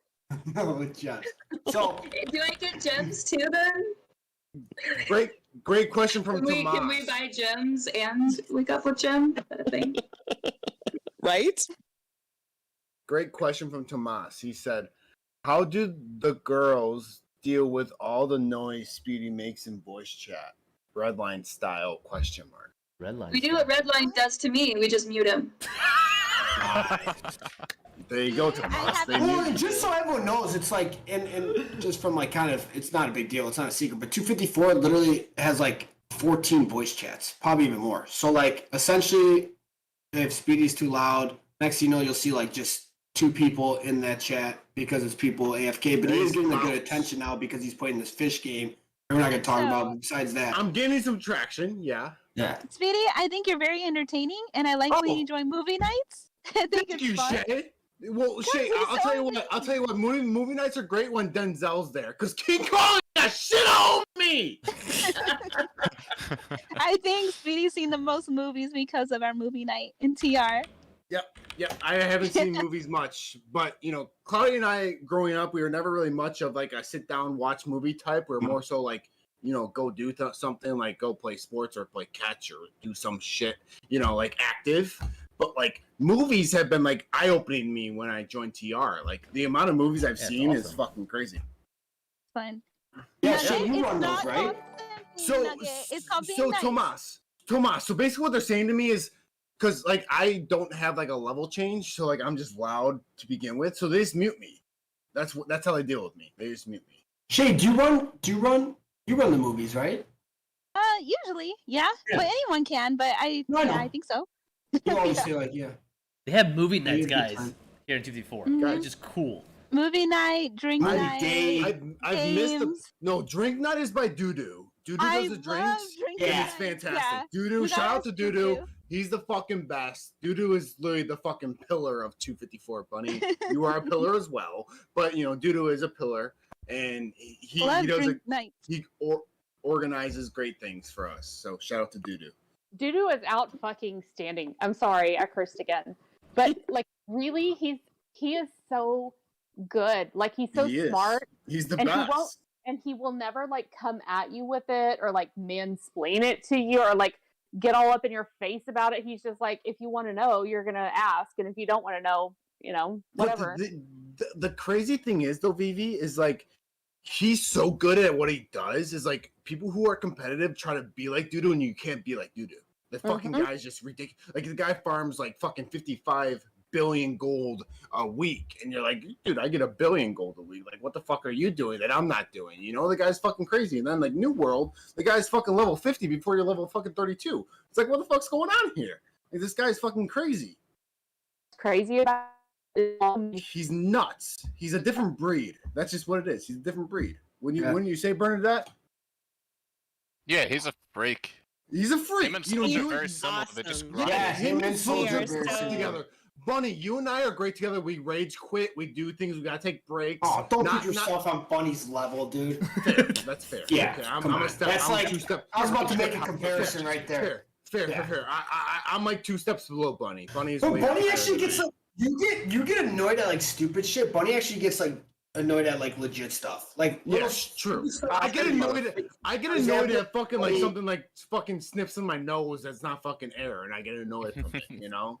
No, with gems. So, Do I get gems too then? Great question from Can Tomas. we buy gems and wake up with gem? Is that a thing? Right? Great question from Tomas. He said, "How do the girls deal with all the noise Speedy makes in voice chat? Redline style question mark." Red line. We do what Redline does to me. We just mute him. There you go, Tomas. They well, knew- and just so everyone knows, it's like, and just from like kind of, it's not a big deal. It's not a secret, but 254 literally has like 14 voice chats, probably even more. So like, essentially, if Speedy's too loud, next thing you know, you'll see like just 2 people in that chat because it's people AFK. But he is getting a good attention now because he's playing this fish game. We're not gonna talk about it besides that. I'm getting some traction. Yeah. Yeah. Speedy, I think you're very entertaining, and I like when Oh. you join movie nights. I think Thank it's you, fun. Shay. Well, Shay, he's I'll tell you what. I'll tell you what. Movie nights are great when Denzel's there, cause King Kong got shit on me. I think Speedy's seen the most movies because of our movie night in TR. Yeah, I haven't seen movies much, but Claudia and I, growing up, we were never really much of like a sit down watch movie type. We're more so like, go do something, like go play sports or play catch or do some shit, like active. But like movies have been like eye opening me when I joined TR. Like the amount of movies I've Yeah, it's seen is awesome. fucking crazy. Fun. Yeah, Nugget, Shay, you it's run those, not right? called So, Nugget. It's called being so nice. Tomas. So basically, what they're saying to me is, because like I don't have like a level change, so like I'm just loud to begin with. So they just mute me. That's how they deal with me. They just mute me. Shay, do you run the movies, right? Usually, yeah. Yeah. But anyone can. But No, I know. I think so. You always say like, yeah. They have movie nights, Maybe guys, time. here in 254, Mhm. which is cool. Movie night, drink My night. day. I've missed the games. no drink night is by Doodoo. Doodoo I does the love drinks. drink Yeah. And night. it's fantastic. Yeah. Doodoo, You shout gotta out to ask Doodoo. Doodoo. He's the fucking best. Doodoo is literally the fucking pillar of 254, Bunny. You are a pillar as well, but Doodoo is a pillar, and he Love does drink night. organizes great things for us. So shout out to Doodoo. Dudu is out fucking standing. I'm sorry, I cursed again. But like really, he is so good. Like he's so He is. smart, He's the and he best. won't and he will never like come at you with it or like mansplain it to you or like get all up in your face about it. He's just like, if you want to know, you're gonna ask, and if you don't want to know, But whatever. the crazy thing is though, Vivi, is like he's so good at what he does. Is like people who are competitive try to be like Doodoo, and you can't be like Doodoo. The fucking guy's just ridiculous. Like the guy farms like fucking 55 billion gold a week, and you're like, dude, I get 1 billion gold a week. Like, what the fuck are you doing that I'm not doing? The guy's fucking crazy. And then like New World, the guy's fucking level 50 before you're level fucking 32. It's like, what the fuck's going on here? Like, this guy's fucking crazy. Crazy about He's nuts. He's a different breed. That's just what it is. He's a different breed. When Yeah. you say Bernadette, Yeah, he's a freak. he's a freak. Him and You know, Soldier you- very similar. They're just awesome. grinding. yeah, him and They Soldier are work so- together. Bunny, you and I are great together. We rage quit. We do things. We gotta take breaks. Oh, don't put yourself on Bunny's level, dude. Fair. That's fair. Yeah, okay, I'm come a on. step. That's I'm like, two step. I was about to make a comparison right there. Fair. I'm like 2 steps below Bunny. Bunny's. But way Bunny up actually there. gets like you get annoyed at like stupid shit. Bunny actually gets like annoyed at like legit stuff. Like yes, true. I get annoyed at fucking like something like fucking sniffs in my nose that's not fucking air, and I get annoyed from it. You know.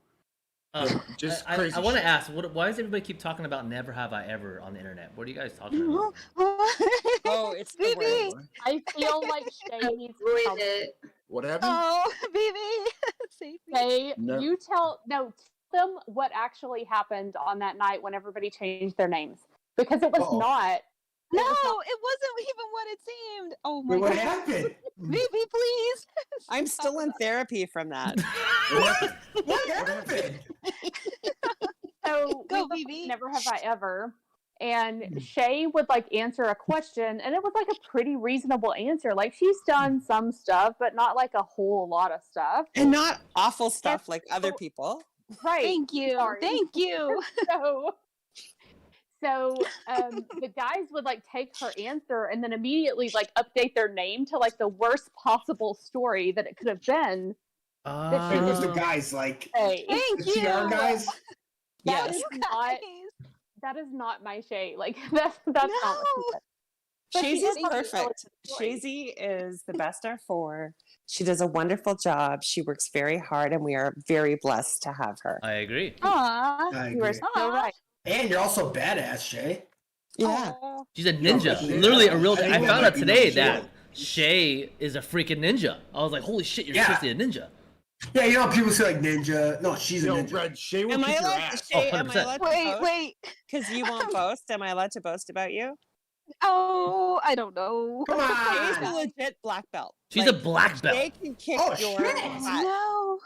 Just crazy. I want to ask, why does everybody keep talking about never have I ever on the internet? What are you guys talking about? Oh, it's the Baby. word. I feel like Shay needs to Avoid tell it. What happened? Oh, baby. Save me. Shay, No. you tell them what actually happened on that night when everybody changed their names. Because it was Uh-oh. not. No, it wasn't even what it seemed. Oh my Wait, what god. happened? Baby, please. I'm still in therapy from that. What happened? So Go, we BB. never have I ever. And Shay would like answer a question, and it was like a pretty reasonable answer. Like she's done some stuff, but not like a whole lot of stuff. And not awful stuff Yes. like other people. Right. Thank you. Sorry. Thank you. So the guys would like take her answer and then immediately like update their name to like the worst possible story that it could have been. It was the guys like Hey, Thank the you. TR guys. that Yes. is You not guys. that is not my Shay. Like that's not what she said. But she Shazy's did have a perfect. really good story. Shazy is the best R4. She does a wonderful job. She works very hard, and we are very blessed to have her. I agree. Aw. I You were agree. so right. And you're also badass, Shay. Yeah. Aw. She's a ninja. Yeah. Literally a real. I I know found that out today you know that Shay is a freaking ninja. I was like, holy shit, you're Yeah. seriously a ninja. Yeah, you know people say like ninja. No, she's a Yo, ninja. Red, Shay will Am I kick your allowed ass. to Shay, Oh, am I 100%. allowed to Wait, boast? wait. Because you won't boast. Am I allowed to boast about you? Oh, I don't know. Come Shay's a on. legit black belt. She's Like, a black belt. Shay can kick Oh, your shit. butt. No.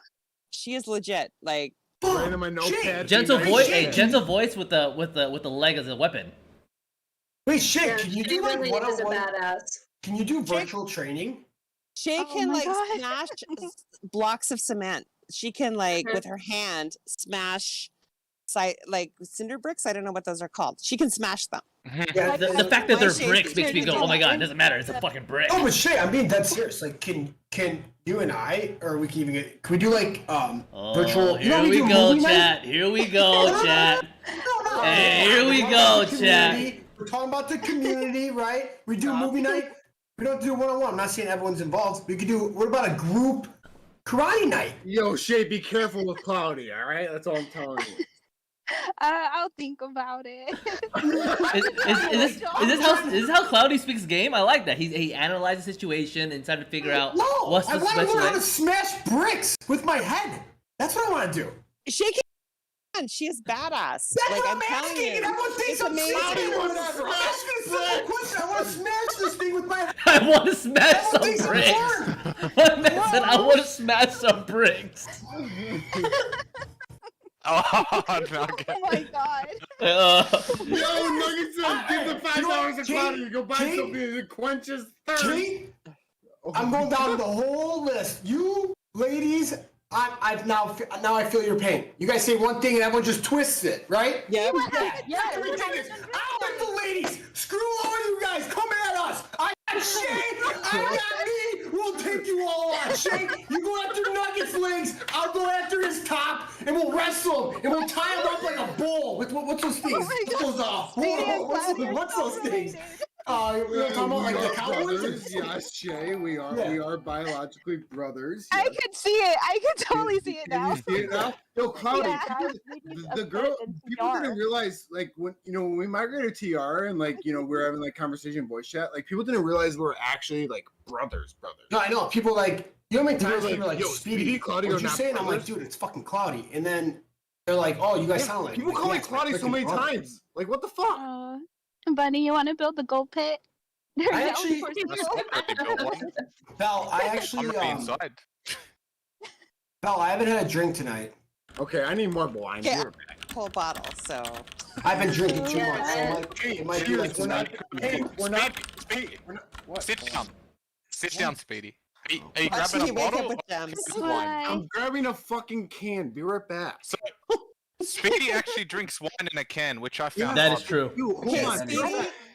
She is legit. Like, Right in my notepad. Gentle Hey, voice, Shay, hey, gentle voice with the leg as a weapon. Wait, Shay, Yeah, can you she do like really is a one-on-one? badass. Can you do virtual training? Shay Oh can my like God. smash blocks of cement. She can like with her hand smash like cinder bricks. I don't know what those are called. She can smash them. Yeah, The fact that they're Shay bricks makes me can go, do oh my that. god, it doesn't matter. It's a fucking brick. Oh, but Shay, I'm being dead serious. Like, can you and I, or we can even get? Can we do like virtual? Here we we do go, movie night? chat. Here we go, chat. No. Hey, here we We're talking go, about the chat. community. We're talking about the community, right? We do movie night. We don't do one-on-one. I'm not saying everyone's involved. We could do. What about a group karate night? Yo, Shay, be careful with Cloudy. All right, that's all I'm telling you. I'll think about it. Is this how Cloudy speaks game? I like that. He analyzes the situation and trying to figure out No, what's I the want to best learn how way. to smash bricks with my head. That's what I want to do. Shay can. She is badass. That's like what I'm telling asking, you, and everyone thinks it's I'm amazing. crazy or whatever. I'm asking a simple question. I want to smash this thing with my head. I want to smash Everyone some thinks I'm bricks. smart. One man said, I want to smash some bricks. Oh, no, Oh my god. Yo, Nuggets, give the $5 You know what, to Jake? Cloudy. Go buy Jake? something that quenches thirst. Kate, I'm going down the whole list. You ladies, I feel your pain. You guys say one thing and everyone just twists it, right? Yep. Yeah, I'll let the ladies. Screw all you guys. Come at us. I got Shay. I got me. We'll take you all on. Shay, you go after Nuggets' legs. I'll go after his top, and we'll wrestle him, and we'll tie him up like a bull. What's those things? What's those things? We're talking about like the Cowboys. Brothers. Yes, Shay, we are biologically brothers. I yes. could see it. I could totally see it Can now. you see it now? Yo, Cloudy, Yeah. the girl, people didn't realize, like, when we migrated to TR and, like, we're having, like, conversation voice chat, like, people didn't realize we're actually, like, brothers. No, I know. People like, you know how many times people are like, yo, Speedy, Cloudy, what are you not saying? I'm like, brothers. dude, it's fucking cloudy. And then they're like, oh, you guys sound like People call me yeah, Cloudy so freaking many brother. times. Like, what the fuck? Bunny, you want to build the gold pit? I actually- There's Belle, I I'm actually, gonna be inside. Belle, I haven't had a drink tonight. Okay, I need more wine. Okay. Be right back. Whole bottle. So I've been drinking too Yeah. much. So I'm like, it might be Cheers, like we're not. tonight. Hey, we're not. Speedy, We're not. What? sit down. Sit down, Speedy. Are you Actually, grabbing a wake up bottle? with or gems. just wine? I'm grabbing a fucking can. Be right back. Speedy actually drinks wine in a can, which I found That is odd. true. Dude, hold Okay, on. Speedy,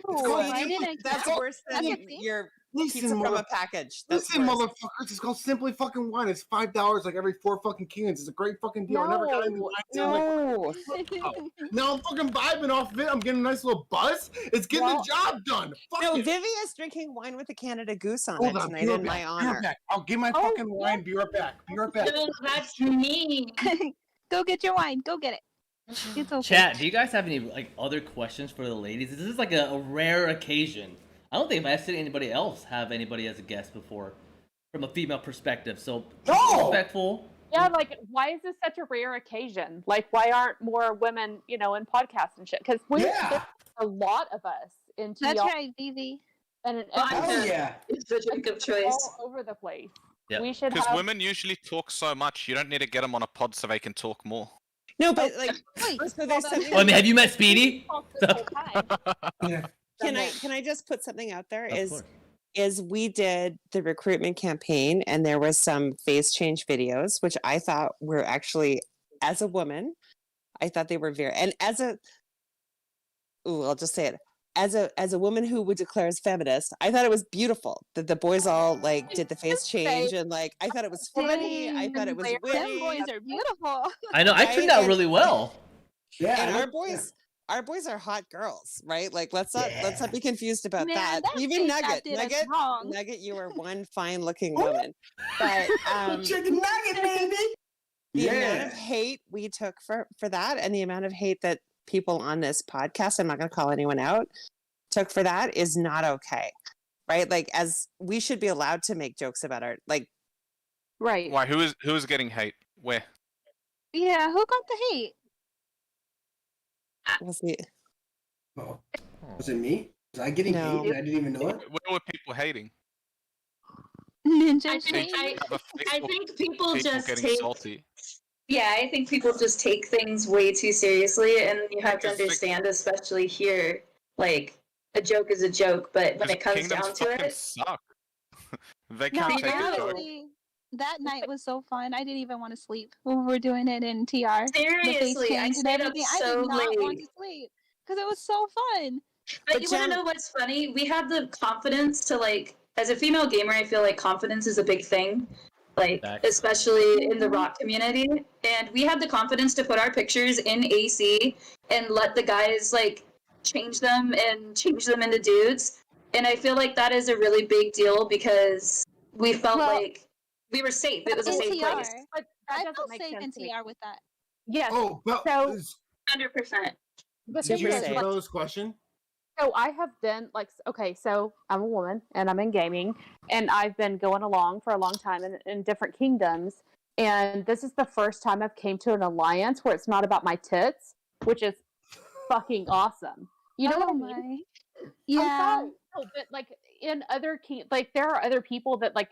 Why didn't I that's get- worse than That's a thing? your Listen, pizza from a package. That's Listen, worse. motherfuckers, it's called Simply Fucking Wine. It's $5 like every 4 fucking cans. It's a great fucking deal. I never got into wine. So No. now I'm fucking vibing off of it. I'm getting a nice little buzz. It's getting the job done. Fuck No, it. Vivi is drinking wine with a Canada Goose on Hold it on, tonight be right in my back. Be honor. right back. I'll get my fucking wine. Be right back. Be right back. No, that's me. Go get your wine. Go get it. It's okay. Chat, do you guys have any like other questions for the ladies? This is like a rare occasion. I don't think I've seen anybody else have anybody as a guest before from a female perspective. So respectful. Yeah, like why is this such a rare occasion? Like why aren't more women, in podcasts and shit? Because there's a lot of us in TR That's right, Vivi. and in Hell yeah. It's the drink of choice. all over the place. Yep. We should Because have. women usually talk so much, you don't need to get them on a pod so they can talk more. No, but like, Wait, so there's something. Oh, I mean, have you met Speedy? Yeah. Can I just put something out there? Of course. Is we did the recruitment campaign and there was some face change videos, which I thought were actually, as a woman, I thought they were very, and I'll just say it. As a woman who would declare as feminist, I thought it was beautiful that the boys all like did the face change and like I thought it was funny. I thought it was Them witty. boys are beautiful. I know. I turned out really well. Yeah. And our boys are hot girls, right? Like let's not be confused about Man, that. that Even face app did us wrong. Nugget, you are one fine looking woman. But Chicken nugget, baby. the amount of hate we took for that and the amount of hate that people on this podcast, I'm not going to call anyone out, took for that is not okay. Right? Like as we should be allowed to make jokes about our like Right. Why? Who is getting hate? Where? Yeah, who got the hate? we'll see. Oh. Was it me? Was I getting No. hate and I didn't even know it? Where were people hating? Ninja I shade. think, Other I Facebook think people just getting take. salty. Yeah, I think people just take things way too seriously, and you have to Because the- understand, especially here, like a joke is a joke, but when it comes Kingdoms down to fucking it, suck. They No, can't take a joke. honestly, that night was so fun. I didn't even want to sleep when we were doing it in TR. seriously, I stayed up I so did not want late. to sleep because it was so fun. But But you want to Jen- know what's funny? We have the confidence to like, as a female gamer, I feel like confidence is a big thing, like Facts. especially in the rock community. And we had the confidence to put our pictures in AC and let the guys like change them into dudes. And I feel like that is a really big deal because we felt Well, like we were safe. It was a in safe TR, place. But that I doesn't felt make safe in sense to me. TR with that. Yes. Oh, but So- 100%. But did you this is, answer like, Bella's question? So I have been like, okay, so I'm a woman and I'm in gaming and I've been going along for a long time in different kingdoms. And this is the first time I've came to an alliance where it's not about my tits, which is fucking awesome. You know what I mean? I'm Yeah. sorry. No, but like in other like there are other people that like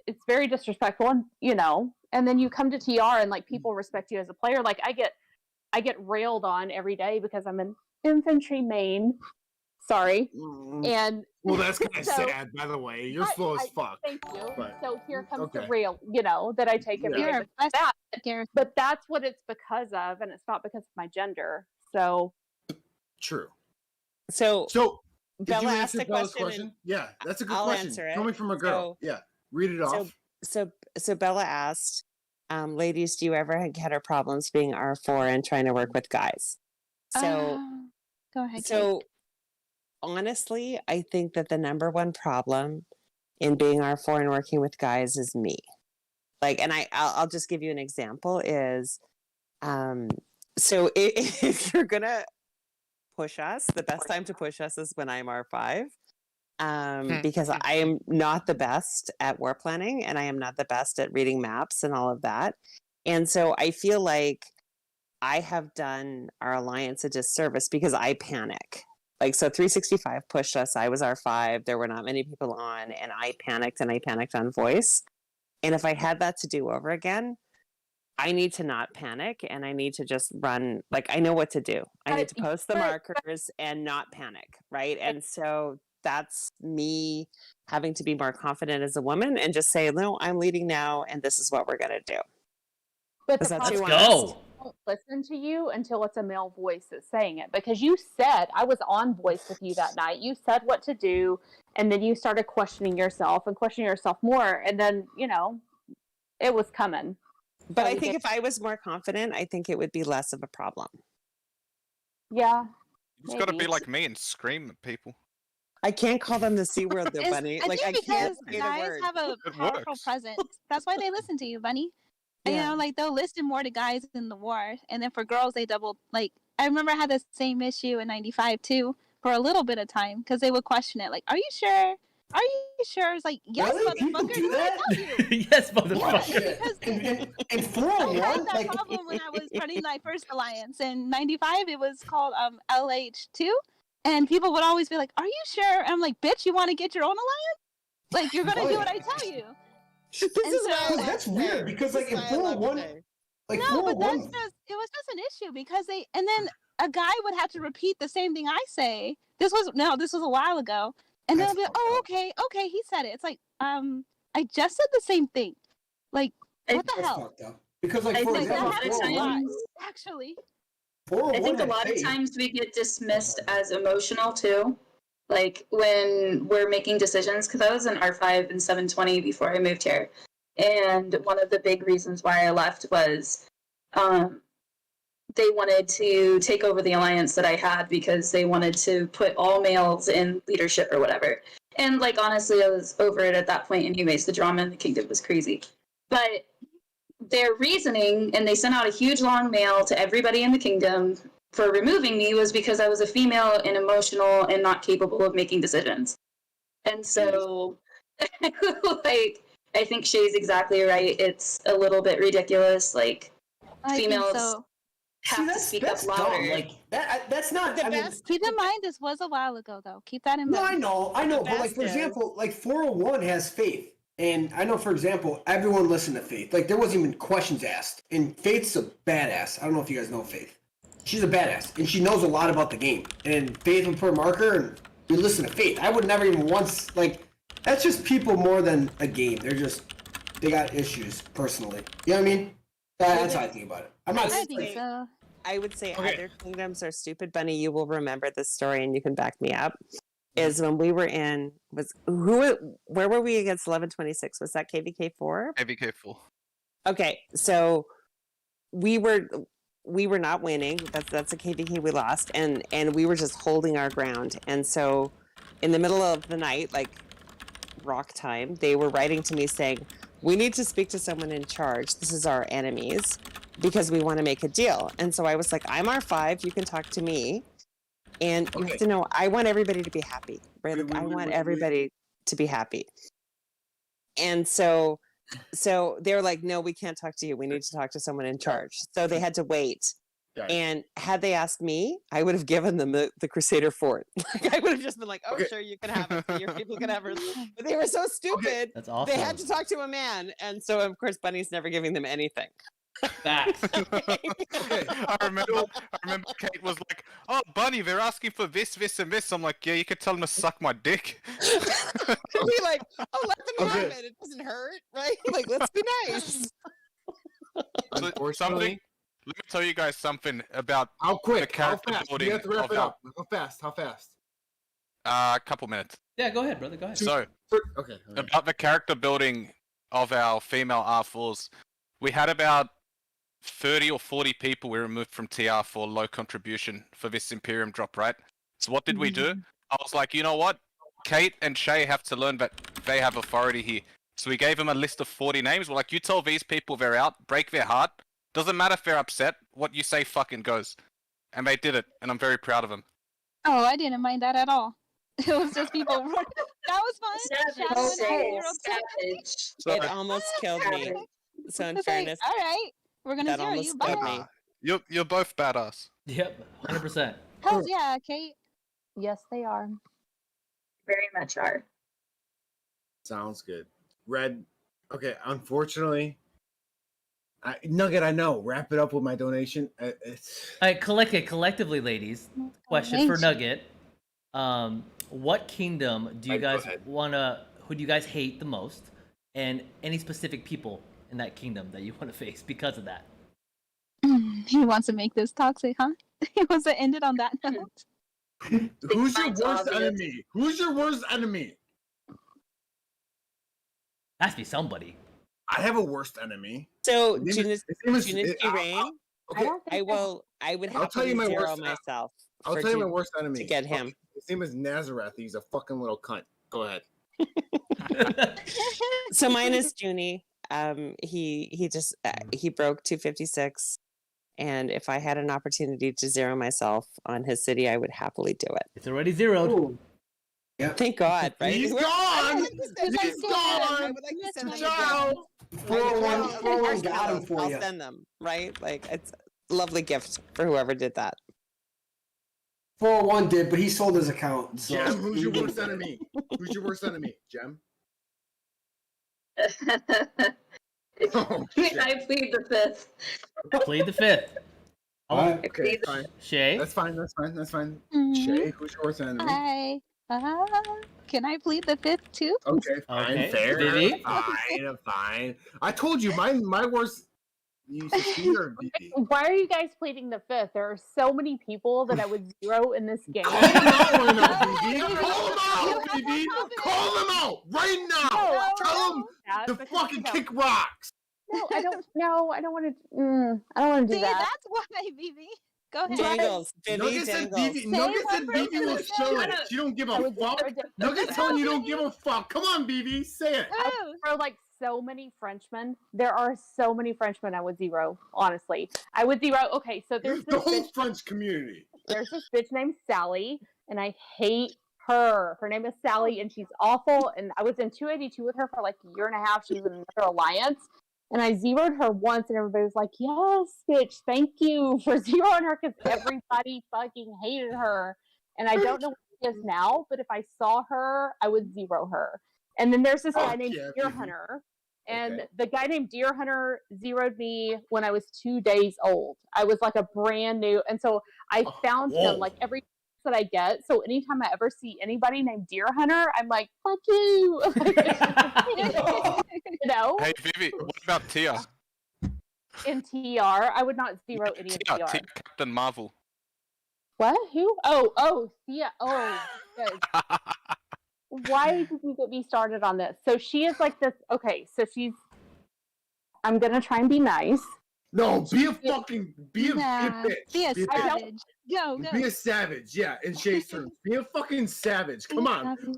it's very disrespectful and and then you come to TR and like people respect you as a player. Like I get railed on every day because I'm an infantry main. Sorry. And Well, that's kind of so- sad, by the way. You're slow as fuck. Thank you. But- So here comes the okay. rail, that I take every You're day. a blessed That, Gareth. but that's what it's because of, and it's not because of my gender. So True. So So, did Bella you asked answer a Bella's question. question? Yeah, that's a good I'll question. answer it. Coming from a girl. Yeah, read it off. So Bella asked, ladies, do you ever encounter problems being R4 and trying to work with guys? So Go ahead. Kate. So honestly, I think that the number one problem in being R4 and working with guys is me. Like, and I'll just give you an example is, so if you're gonna push us, the best time to push us is when I'm R5. Because I am not the best at war planning and I am not the best at reading maps and all of that. And so I feel like I have done our alliance a disservice because I panic. Like, so 365 pushed us. I was R5. There were not many people on, and I panicked on voice. And if I had that to do over again, I need to not panic and I need to just run. Like, I know what to do. I need to post the markers and not panic. Right. And so that's me having to be more confident as a woman and just say, no, I'm leading now. And this is what we're going to do. but Is the that too Let's problem, honest? go. won't listen to you until it's a male voice that's saying it. Because you said, I was on voice with you that night. You said what to do, and then you started questioning yourself and questioning yourself more. And then, it was coming. But I think if I was more confident, I think it would be less of a problem. Yeah. You just got to be like me and scream at people. I can't call them the C word, though, Bunny. I Like, think I can't because say the guys word. have a It powerful works. presence. That's why they listen to you, Bunny. And, Yeah. like they'll listen more to guys in the war, and then for girls they double. Like I remember I had the same issue in '95 too for a little bit of time because they would question it, like, "Are you sure? Are you sure?" It's like, "Yes, Really? People motherfucker." do Did I that? tell you? Yes, motherfucker. Because In I 401, had that like, problem when I was running my first alliance in '95. It was called LH2, and people would always be like, "Are you sure?" And I'm like, "Bitch, you want to get your own alliance? Like you're gonna Oh, do yeah. what I tell you." This And is why I so- love that's Shay. weird because, like, This in is why I love 401, Shay. like, No, but 401, it was just an issue because and then a guy would have to repeat the same thing I say. This was a while ago, and That's they'll be like, fucked "Oh, up. okay, he said it." It's like, I just said the same thing. Like, what the that's hell? fucked up. Because, like, I for think Like a that example, lot of happens a lot, 401, times. actually. 401 I think a had lot of faith. times we get dismissed as emotional too. Like when we're making decisions, because I was in R5 and 720 before I moved here. And one of the big reasons why I left was they wanted to take over the alliance that I had because they wanted to put all males in leadership or whatever. And like honestly, I was over it at that point anyways. The drama in the kingdom was crazy. But their reasoning, and they sent out a huge long mail to everybody in the kingdom for removing me, was because I was a female and emotional and not capable of making decisions. And so like I think Shay's exactly right. It's a little bit ridiculous. Like I females think so. have to speak up louder. Dumb. Like, that's not, The I mean, best. Keep in mind, this was a while ago, though. Keep that in no, mind. I know, The but, like, best for is- example, like, 401 has faith. And I know, for example, everyone listened to Faith. Like, there wasn't even questions asked. And Faith's a badass. I don't know if you guys know Faith. She's a badass, and she knows a lot about the game. And Faith would put a marker, and you listen to Faith. I would never even once, like, that's just people more than a game. They got issues personally. You know what I mean? That's how I think about it. I'm not. I think so. I would say Okay. other kingdoms are stupid. Bunny, you will remember this story, and you can back me up. Is when we were in where were we against 1126? Was that KVK 4? AVK 4. Okay, so we were not winning. That's a KVK we lost, and we were just holding our ground. And so, in the middle of the night, like rock time, they were writing to me saying, "We need to speak to someone in charge. This is our enemies because we want to make a deal." And so I was like, "I'm R5. You can talk to me." And you have to know, I want everybody to be happy, right? Like, I want everybody to be happy. And so they're like, "No, we can't talk to you. We need to talk to someone in charge." So they had to wait. Got it. And had they asked me, I would have given them the Crusader fort. Like, I would have just been like, "Oh, Okay. sure, you can have it. Your people can have it." But they were so stupid. That's awesome. They had to talk to a man. And so, of course, Bunny's never giving them anything. Facts. Okay. I remember Kate was like, "Oh, Bunny, they're asking for this, and this." I'm like, "Yeah, you could tell them to suck my dick." I'd be like, "Oh, let them have Okay. it. It doesn't hurt, right? Like, let's be nice." So, Unfortunately, something. Let me tell you guys something about how quick? How character fast? building You have to wrap of it our- up. How fast? How fast? a couple minutes. Yeah, go ahead, brother. Go ahead. So Okay. about the character building of our female R4s, we had about 30 or 40 people we removed from TR for low contribution for this Imperium drop, right? So what did we do? I was like, you know what? Kate and Shay have to learn that they have authority here. So we gave them a list of 40 names. We're like, you tell these people they're out, break their heart. Doesn't matter if they're upset. What you say fucking goes. And they did it, and I'm very proud of them. Oh, I didn't mind that at all. It was just people. That was fun. Shadow and I, you're upset. Savage. So, It almost killed me. Savage. So in It's like, fairness, all right, we're gonna that zero almost you. killed Bye. me. you're both badass. Yep, 100%. Hells yeah, Kate. Yes, they are. Very much are. Sounds good. Red. Okay. Unfortunately, Nugget. I know. Wrap it up with my donation. It's All right, collectively, ladies. Question for Nugget. What kingdom do you Right, go guys ahead. who do you guys hate the most? And any specific people in that kingdom that you want to face because of that? He wants to make this toxic, huh? He wants to end it on that note. Who's your Mine's worst obvious. enemy? Who's your worst enemy? Has to be somebody. I have a worst enemy. So, His name is- Junichi Rain, Okay, I would I'll tell you happily my zero worst- myself. I'll for tell you my Jun- worst enemy. to get him. Okay, his name is Nazareth. He's a fucking little cunt. Go ahead. So mine is Junie. He just he broke 256, and if I had an opportunity to zero myself on his city, I would happily do it. It's already zeroed. Ooh. Thank God, right? He's Whoever- I gone! would like to send He's them. I gone! would like to send them Ciao! again. 401 got him for I'll you. send them, right? Like, it's a lovely gift for whoever did that. 401 did, but he sold his account. So. Jem, who's your worst enemy? Who's your worst enemy? Jem? Oh, shit. I plead the fifth. Plead the fifth. Oh, Alright. Okay, fine. Shay. That's fine. Mhm. Shay, who's your worst enemy? Hi. Can I plead the fifth too? Okay, fine, Okay, fair. Vivi? Fine. I told you, my worst. You succeed or Vivi? Why are you guys pleading the fifth? There are so many people that I would zero in this game. Call them out right now, Vivi. Call them out, Vivi. Call them out right now. Tell them That, to because, fucking no, kick rocks. No, I don't. No, I don't want to. I don't want to do See, that. that's why, Vivi. Go ahead. Jangles, Vivi, Nugget said Jangles. Vivi. Nugget said one Vivi person will that show said it. that. She don't give I a would fuck. zero it. Nugget's telling you don't give a fuck. Come on, Vivi, say it. Ooh. For like so many Frenchmen, there are so many Frenchmen I would zero. Honestly, I would zero. Okay, so there's The this whole bitch, French community. there's this bitch named Sally, and I hate her. Her name is Sally, and she's awful. And I was in 282 with her for like a year and a half. She was in another alliance. And I zeroed her once, and everybody was like, yes, bitch, thank you for zeroing her, because everybody fucking hated her. And I don't know what she is now, but if I saw her, I would zero her. And then there's this guy named yeah, Deer Vivi. Hunter. And Okay. the guy named Deer Hunter zeroed me when I was 2 days old. I was like a brand new. And so I found whoa. him like every that I get. So anytime I ever see anybody named Deer Hunter, I'm like, fuck you. You know? Hey, Vivi, what about Tia? In TR, I would not zero any of Tia, TR. Tia Captain Marvel. What? Who? Oh, Thea. Oh, good. Why did you get me started on this? So she is like this. Okay, so she's. I'm gonna try and be nice. No, be a fucking be a Nah, bitch. be a bitch. savage. Go, go. Be a savage, yeah, in Shay's terms. Be a fucking savage. Come on. Savage.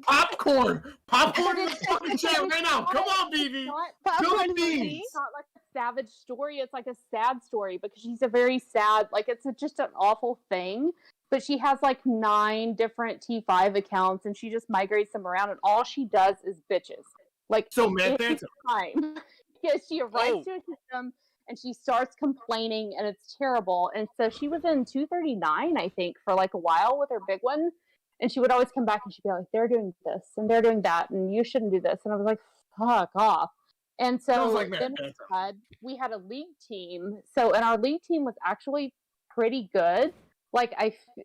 Popcorn in the fucking chat right now. Come on, Vivi. Popcorn Spill the emoji. beans. It's not like a savage story. It's like a sad story because she's a very sad. Like it's just an awful thing. But she has like 9 different T5 accounts, and she just migrates them around, and all she does is bitches. Like So Mad every Phantom. time. Yeah, she arrives Oh. to a system and she starts complaining, and it's terrible. And so she was in 239, I think, for like a while with her big one. And she would always come back and she'd be like, they're doing this and they're doing that, and you shouldn't do this. And I was like, fuck off. And so Sounds like Mad then Phantom. we had a league team. So, and our league team was actually pretty good. Like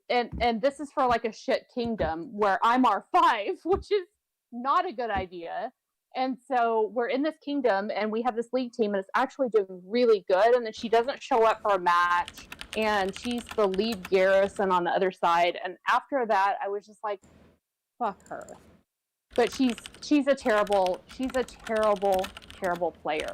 and this is for like a shit kingdom where I'm R5, which is not a good idea. And so we're in this kingdom and we have this league team, and it's actually doing really good. And then she doesn't show up for a match, and she's the lead garrison on the other side. And after that, I was just like, fuck her. But she's a terrible player.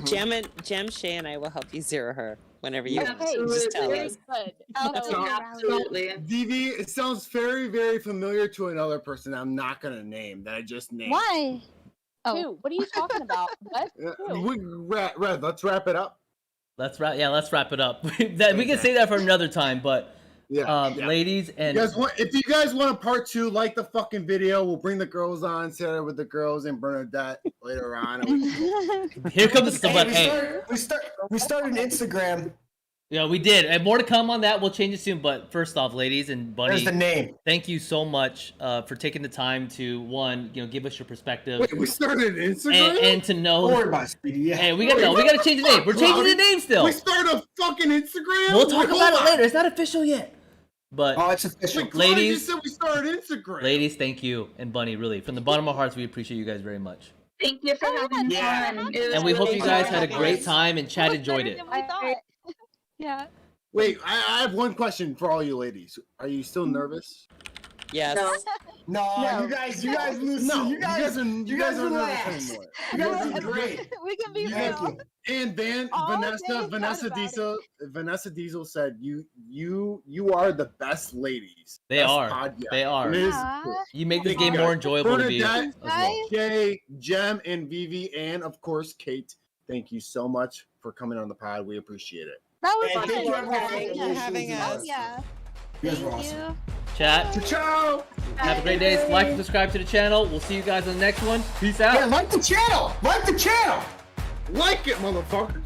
Jem, Shay, and I will help you zero her whenever you want. Okay, Just tell very us. good. I'll So- do it. Absolutely. Vivi, it sounds very, very familiar to another person I'm not gonna name that I just named. Why? Oh, Who? What are you talking about? What? Who? Red, let's wrap it up. Let's wrap it up. We can say that for another time, but Yeah. ladies and If you guys want a part 2, like the fucking video. We'll bring the girls on, sit there with the girls and Bernadette later on. here comes the Hey, we started an Instagram. Yeah, we did. And more to come on that. We'll change it soon. But first off, ladies and Bunny, There's the name. thank you so much for taking the time to give us your perspective Wait, we started an Instagram? and to know. Don't worry about it, Speedy. Yeah. Hey, we gotta change the name. We're changing the name still. We started a fucking Instagram? We'll talk Wait, about it hold on. later. It's not official yet. But Oh, it's official. Wait, Claudia Ladies- just said we started Instagram. ladies, thank you, and Bunny, really, from the bottom of our hearts, we appreciate you guys very much. Thank you for having me Yeah. on. It was And we hope really you guys fun. had a great time and Chad enjoyed it. Better than we thought. Yeah. Wait, I have one question for all you ladies. Are you still nervous? Yes. No, No. you guys lose. No, you guys aren't nervous relax. anymore. You guys did great. We can be Thank real. you. And All day Vanessa thought about Diesel, Vanessa Diesel said you are the best ladies. They Best are. podcast. They are. And it is Aw. cool. You make this Thank you, game guys. more enjoyable to be as Bernadette, well. Jay, Jem, and Vivi, and of course Kate. Thank you so much for coming on the pod. We appreciate it. That was And fun. thank you everyone Thank you for having us. Yeah. You guys Thank were awesome. you. Chat. Ciao. Have a great day. Like and subscribe to the channel. We'll see you guys on the next one. Peace out. Yeah, like the channel. Like the channel. Like it, motherfuckers.